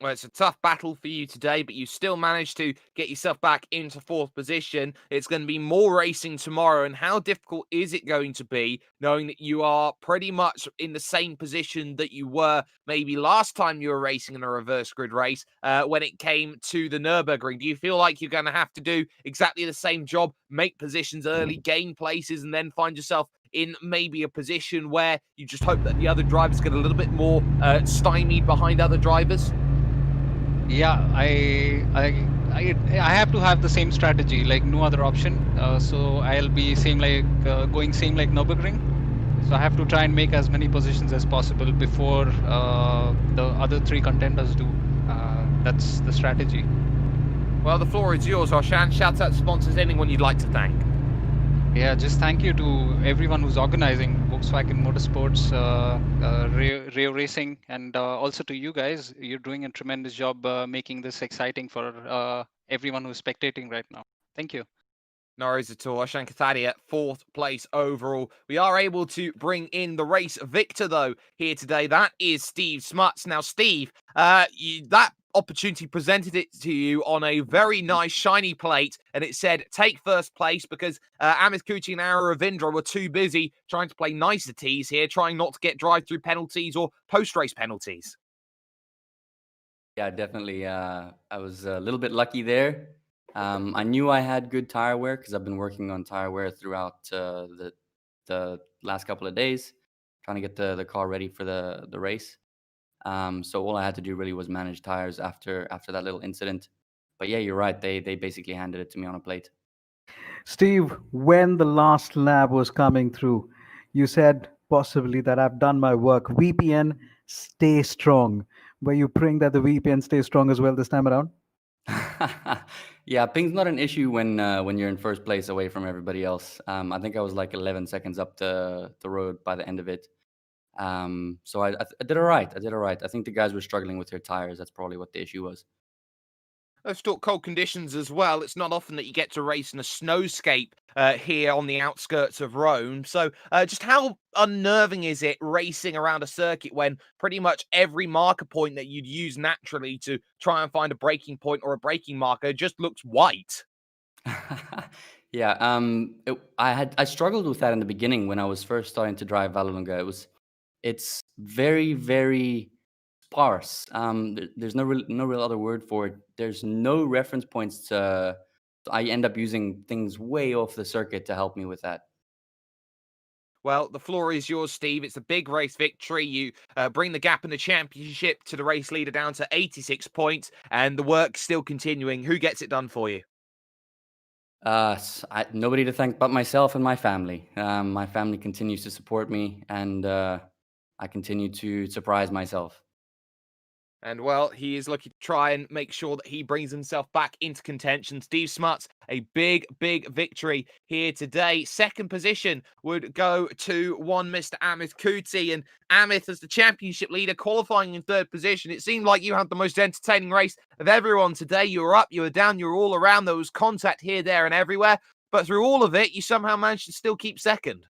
Well, it's a tough battle for you today, but you still managed to get yourself back into 4th position. It's going to be more racing tomorrow, and how difficult is it going to be knowing that you are pretty much in the same position that you were maybe last time you were racing in a reverse grid race when it came to the Nürburgring? Do you feel like you're going to have to do exactly the same job, make positions early, gain places, and then find yourself in maybe a position where you just hope that the other drivers get a little bit more stymied behind other drivers?
Yeah, I have to have the same strategy, like no other option. So I'll be going same like Nürburgring. So I have to try and make as many positions as possible before the other 3 contenders do. That's the strategy.
Well, the floor is yours, Oshan. Shout out to sponsors, anyone you'd like to thank.
Yeah, just thank you to everyone who's organizing Volkswagen Motorsports, Rio Racing, and also to you guys. You're doing a tremendous job making this exciting for everyone who's spectating right now. Thank you.
No worries at all. Oshan Katadia, 4th place overall. We are able to bring in the race victor, though, here today. That is Steve Smuts. Now, Steve, that opportunity presented it to you on a very nice shiny plate, and it said take 1st place because Amit Kuti and Ara Ravindra were too busy trying to play niceties here, trying not to get drive-through penalties or post-race penalties.
Yeah, definitely. I was a little bit lucky there. I knew I had good tire wear because I've been working on tire wear throughout the last couple of days, trying to get the car ready for the race. So all I had to do really was manage tires after that little incident. But yeah, you're right. They basically handed it to me on a plate.
Steve, when the last lap was coming through, you said possibly that I've done my work. VPN, stay strong. Were you praying that the VPN stays strong as well this time around?
Yeah, ping's not an issue when you're in first place away from everybody else. I think I was like 11 seconds up the road by the end of it. So I did all right. I did all right. I think the guys were struggling with their tires. That's probably what the issue was.
Let's talk cold conditions as well. It's not often that you get to race in a snowscape here on the outskirts of Rome. So, just how unnerving is it racing around a circuit when pretty much every marker point that you'd use naturally to try and find a braking point or a braking marker just looks white?
Yeah, I struggled with that in the beginning when I was first starting to drive Vallelunga. It's very, very sparse. There's no real other word for it. There's no reference points to. I end up using things way off the circuit to help me with that.
Well, the floor is yours, Steve. It's a big race victory. You bring the gap in the championship to the race leader down to 86 points, and the work's still continuing. Who gets it done for you?
Nobody to thank but myself and my family. My family continues to support me, and I continue to surprise myself.
And well, he is looking to try and make sure that he brings himself back into contention. Steve Smuts, a big, big victory here today. Second position would go to one Mr. Amit Kuti. And Amit, as the championship leader, qualifying in third position, it seemed like you had the most entertaining race of everyone today. You were up, you were down, you were all around. There was contact here, there, and everywhere. But through all of it, you somehow managed to still keep second.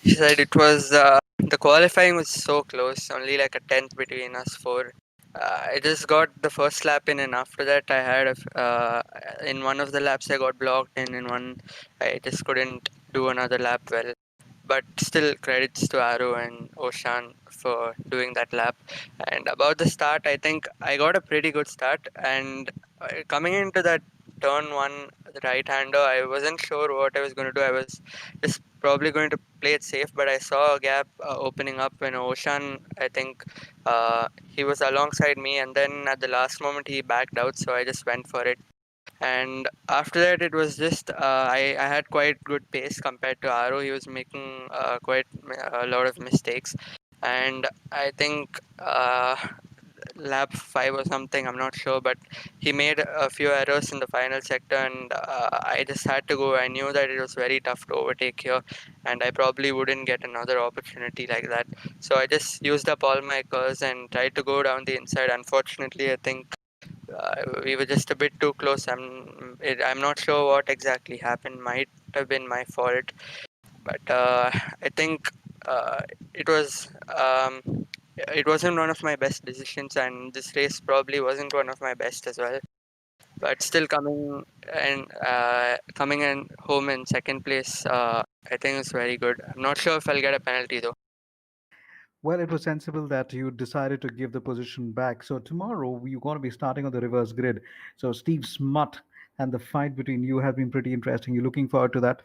He said it was the qualifying was so close, only like a tenth between us four. I just got the first lap in, and after that, I had in one of the laps I got blocked, and in one I just couldn't do another lap well. But still, credits to Aru and Oshan for doing that lap. And about the start, I think I got a pretty good start. And coming into that turn one, the right hander, I wasn't sure what I was going to do. I was just probably going to play it safe, but I saw a gap opening up when Oshan, I think he was alongside me, and then at the last moment he backed out, so I just went for it. And after that, it was just I had quite good pace compared to Aro. He was making quite a lot of mistakes, and I think lap 5 or something, I'm not sure, but he made a few errors in the final sector, and I just had to go. I knew that it was very tough to overtake here, and I probably wouldn't get another opportunity like that. So I just used up all my curves and tried to go down the inside. Unfortunately, I think we were just a bit too close. I'm not sure what exactly happened. Might have been my fault, but I think uh, it was it wasn't one of my best decisions, and this race probably wasn't one of my best as well. But still coming in home in second place, I think it's very good. I'm not sure if I'll get a penalty though.
Well, it was sensible that you decided to give the position back. So tomorrow you're going to be starting on the reverse grid. So Steve Smut and the fight between you have been pretty interesting. You looking forward to that?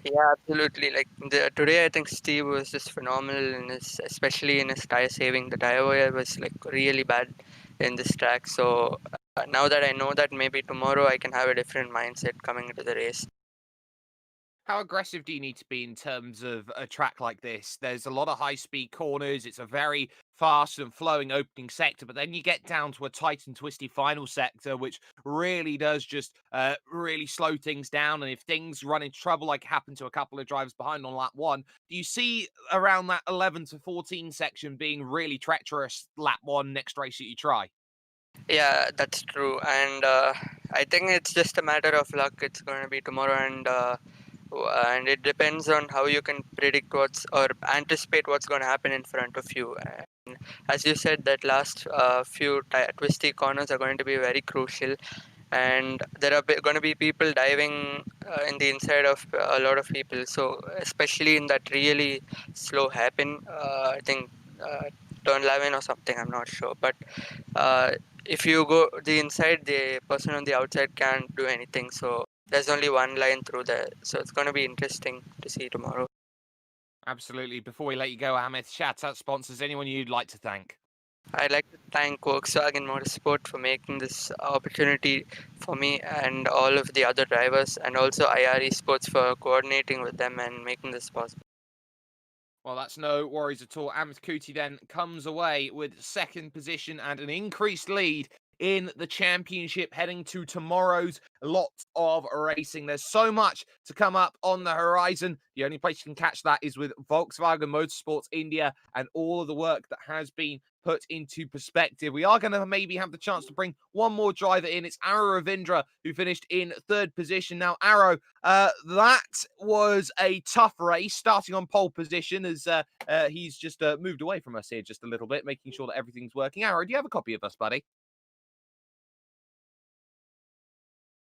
Yeah, absolutely. Like today, I think Steve was just phenomenal in especially in his tire saving. The tire wear was like really bad in this track. So now that I know that, maybe tomorrow I can have a different mindset coming into the race.
How aggressive do you need to be in terms of a track like this? There's a lot of high-speed corners. It's a very fast and flowing opening sector, but then you get down to a tight and twisty final sector, which really does just really slow things down. And if things run into trouble, like happened to a couple of drivers behind on lap 1, do you see around that 11 to 14 section being really treacherous lap 1 next race that you try?
Yeah, that's true. And I think it's just a matter of luck. It's going to be tomorrow, and it depends on how you can predict or anticipate what's going to happen in front of you. And as you said, that last few twisty corners are going to be very crucial, and there are going to be people diving in the inside of a lot of people. So especially in that really slow hairpin, I think turn 11 or something, I'm not sure, but if you go the inside, the person on the outside can't do anything. So there's only one line through there. So it's going to be interesting to see tomorrow.
Absolutely. Before we let you go, Ahmed, shout out sponsors, anyone you'd like to thank?
I'd like to thank Volkswagen Motorsport for making this opportunity for me and all of the other drivers, and also IRE Sports for coordinating with them and making this possible.
Well, that's no worries at all. Amit Kuti then comes away with second position and an increased lead in the championship heading to tomorrow's lot of racing. There's so much to come up on the horizon. The only place you can catch that is with Volkswagen Motorsports India and all of the work that has been put into perspective. We are going to maybe have the chance to bring one more driver in. It's Arrow Ravindra, who finished in third position. Now, Arrow, that was a tough race, starting on pole position as he's just moved away from us here just a little bit, making sure that everything's working. Arrow, do you have a copy of us, buddy?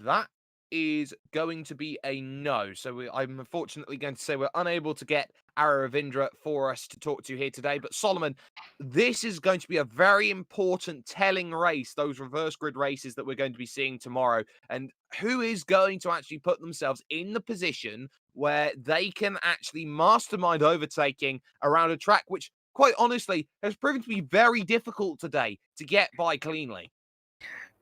That is going to be a no. So I'm unfortunately going to say we're unable to get Arrow Ravindra for us to talk to here today. But Solomon, this is going to be a very important telling race, those reverse grid races that we're going to be seeing tomorrow. And who is going to actually put themselves in the position where they can actually mastermind overtaking around a track which, quite honestly, has proven to be very difficult today to get by cleanly?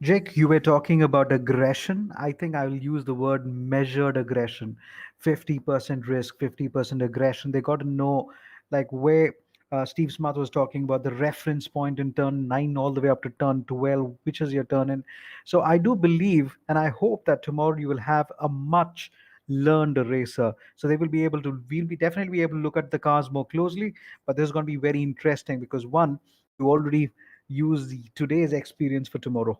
Jake, you were talking about aggression. I think I will use the word measured aggression. 50% risk, 50% aggression. They got to know, like, where Steve Smart was talking about the reference point in turn 9 all the way up to turn 12, which is your turn in. So I do believe and I hope that tomorrow you will have a much learned racer. So they will be able to, we'll be definitely be able to look at the cars more closely. But this is going to be very interesting because, one, you already use today's experience for tomorrow.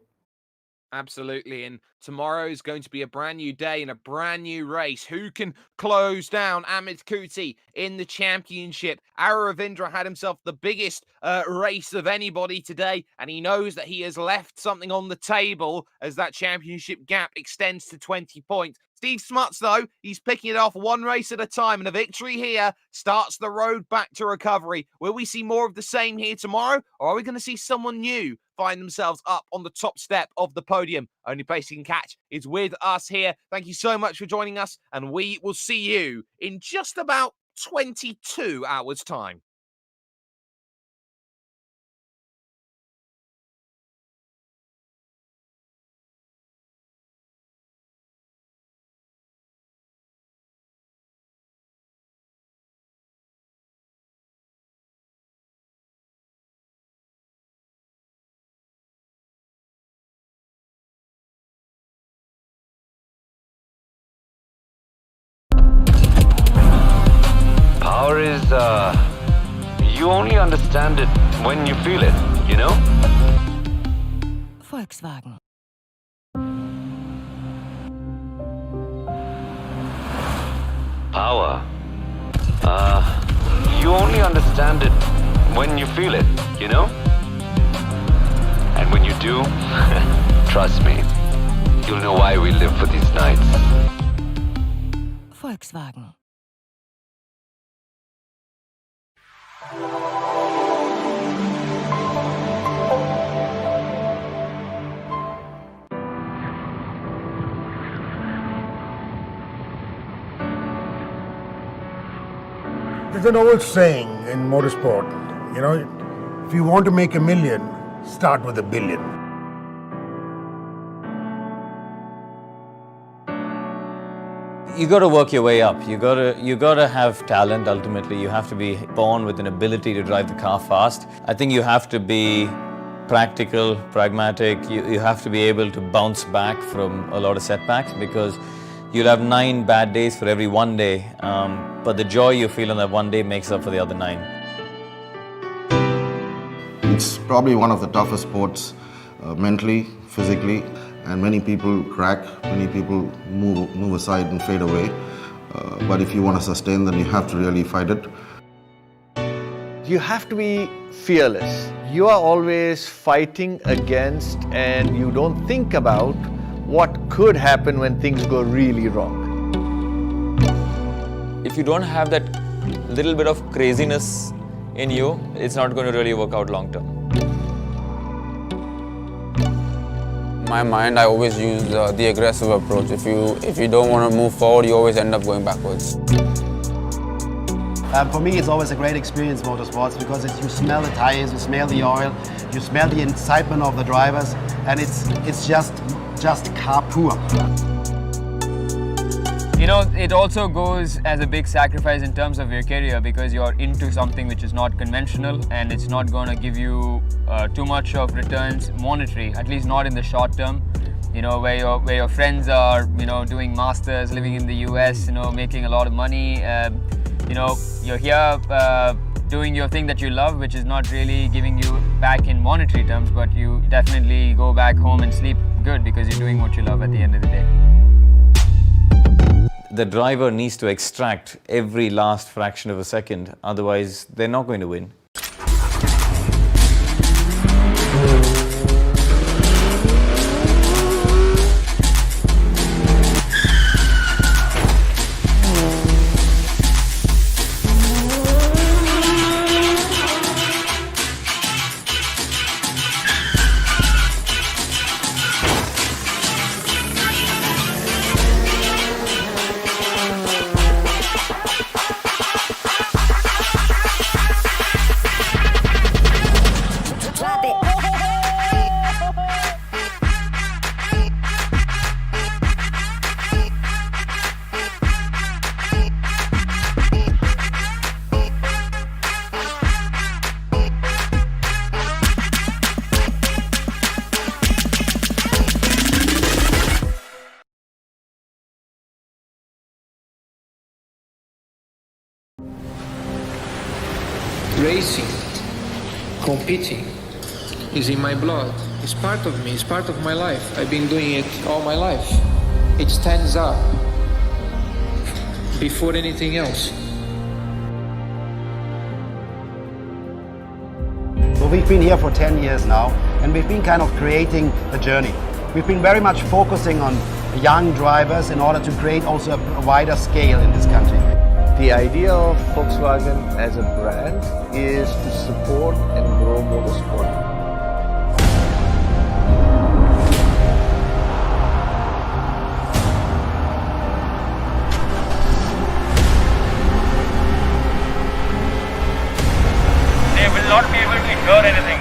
Absolutely. And tomorrow is going to be a brand new day and a brand new race. Who can close down Amit Kuti in the championship? Arrow Ravindra had himself the biggest race of anybody today, and he knows that he has left something on the table as that championship gap extends to 20 points. Steve Smuts, though, he's picking it off one race at a time, and a victory here starts the road back to recovery. Will we see more of the same here tomorrow, or are we going to see someone new find themselves up on the top step of the podium? Only place you can catch is with us here. Thank you so much for joining us, and we will see you in just about 22 hours' time.
Power is, you only understand it when you feel it, you know?
Volkswagen.
Power, you only understand it when you feel it, you know? And when you do, trust me, you'll know why we live for these nights.
Volkswagen.
There's an old saying in motorsport, you know, if you want to make a million, start with $1 billion.
You got to work your way up. You got to have talent. Ultimately, you have to be born with an ability to drive the car fast. I think you have to be practical, pragmatic. You have to be able to bounce back from a lot of setbacks because you'll have 9 bad days for every one day. But the joy you feel on that one day makes up for the other 9.
It's probably one of the toughest sports mentally, physically. And many people crack, many people move aside and fade away. But if you want to sustain, then you have to really fight it.
You have to be fearless. You are always fighting against, and you don't think about what could happen when things go really wrong.
If you don't have that little bit of craziness in you, it's not going to really work out long term.
My mind, I always use the aggressive approach. If you don't want to move forward, you always end up going backwards.
For me, it's always a great experience, motorsports, because you smell the tires, you smell the oil, you smell the excitement of the drivers, and it's just car pure.
You know, it also goes as a big sacrifice in terms of your career because you're into something which is not conventional and it's not going to give you too much of returns monetary, at least not in the short term. You know, where your friends are, you know, doing masters, living in the US, you know, making a lot of money. You know, you're here doing your thing that you love, which is not really giving you back in monetary terms, but you definitely go back home and sleep good because you're doing what you love at the end of the day.
The driver needs to extract every last fraction of a second, otherwise they're not going to win.
Racing, competing is in my blood. It's part of me, it's part of my life. I've been doing it all my life. It stands up before anything else.
So we've been here for 10 years now, and we've been kind of creating a journey. We've been very much focusing on young drivers in order to create also a wider scale in this country.
The idea of Volkswagen as a brand is to support and grow motorsport.
They will not be able to hear anything.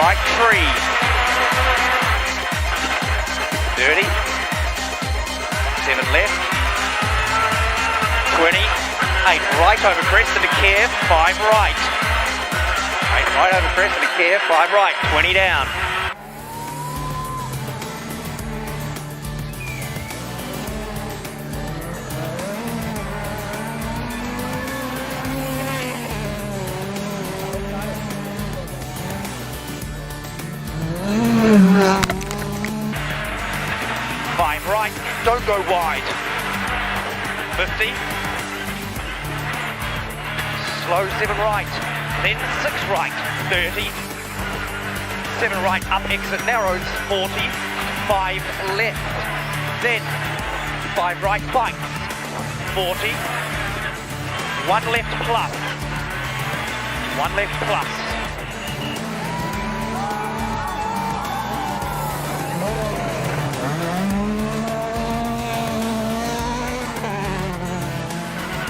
right 3. Dirty. 7 left. 20. 8 right over crest into care. 5 right. 8 right over crest into care. 5 right. 20 down. Right, don't go wide. 50. Slow 7 right, then 6 right. 30. 7 right, up exit narrows. 40. 5 left, then 5 right bites. 40. 1 left plus. 1 left plus.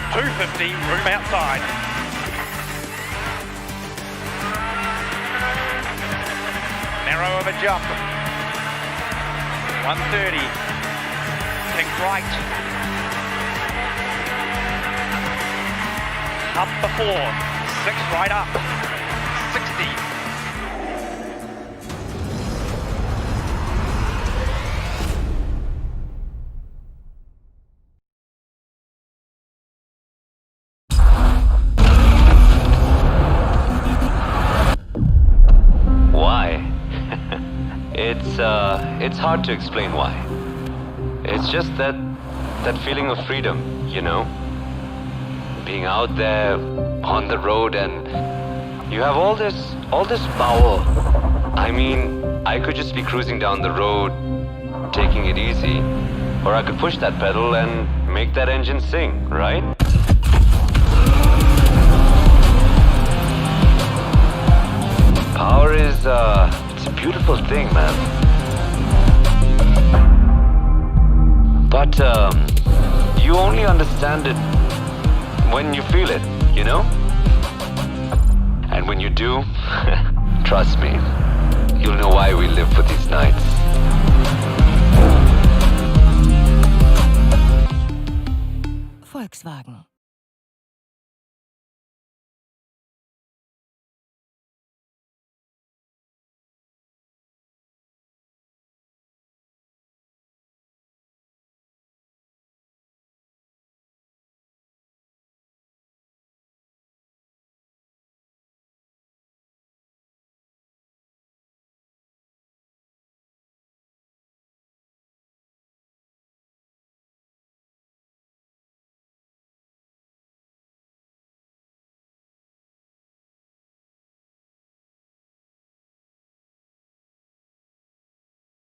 .250, room outside. Narrow of a jump. 130. Think right. Up before. 6 right up. 60.
It's hard to explain why. It's just that feeling of freedom, you know? Being out there on the road and you have all this power. I mean, I could just be cruising down the road, taking it easy, or I could push that pedal and make that engine sing, right? Power is, it's a beautiful thing, man. But, you only understand it when you feel it, you know? And when you do, trust me, you'll know why we live for these nights.
Volkswagen.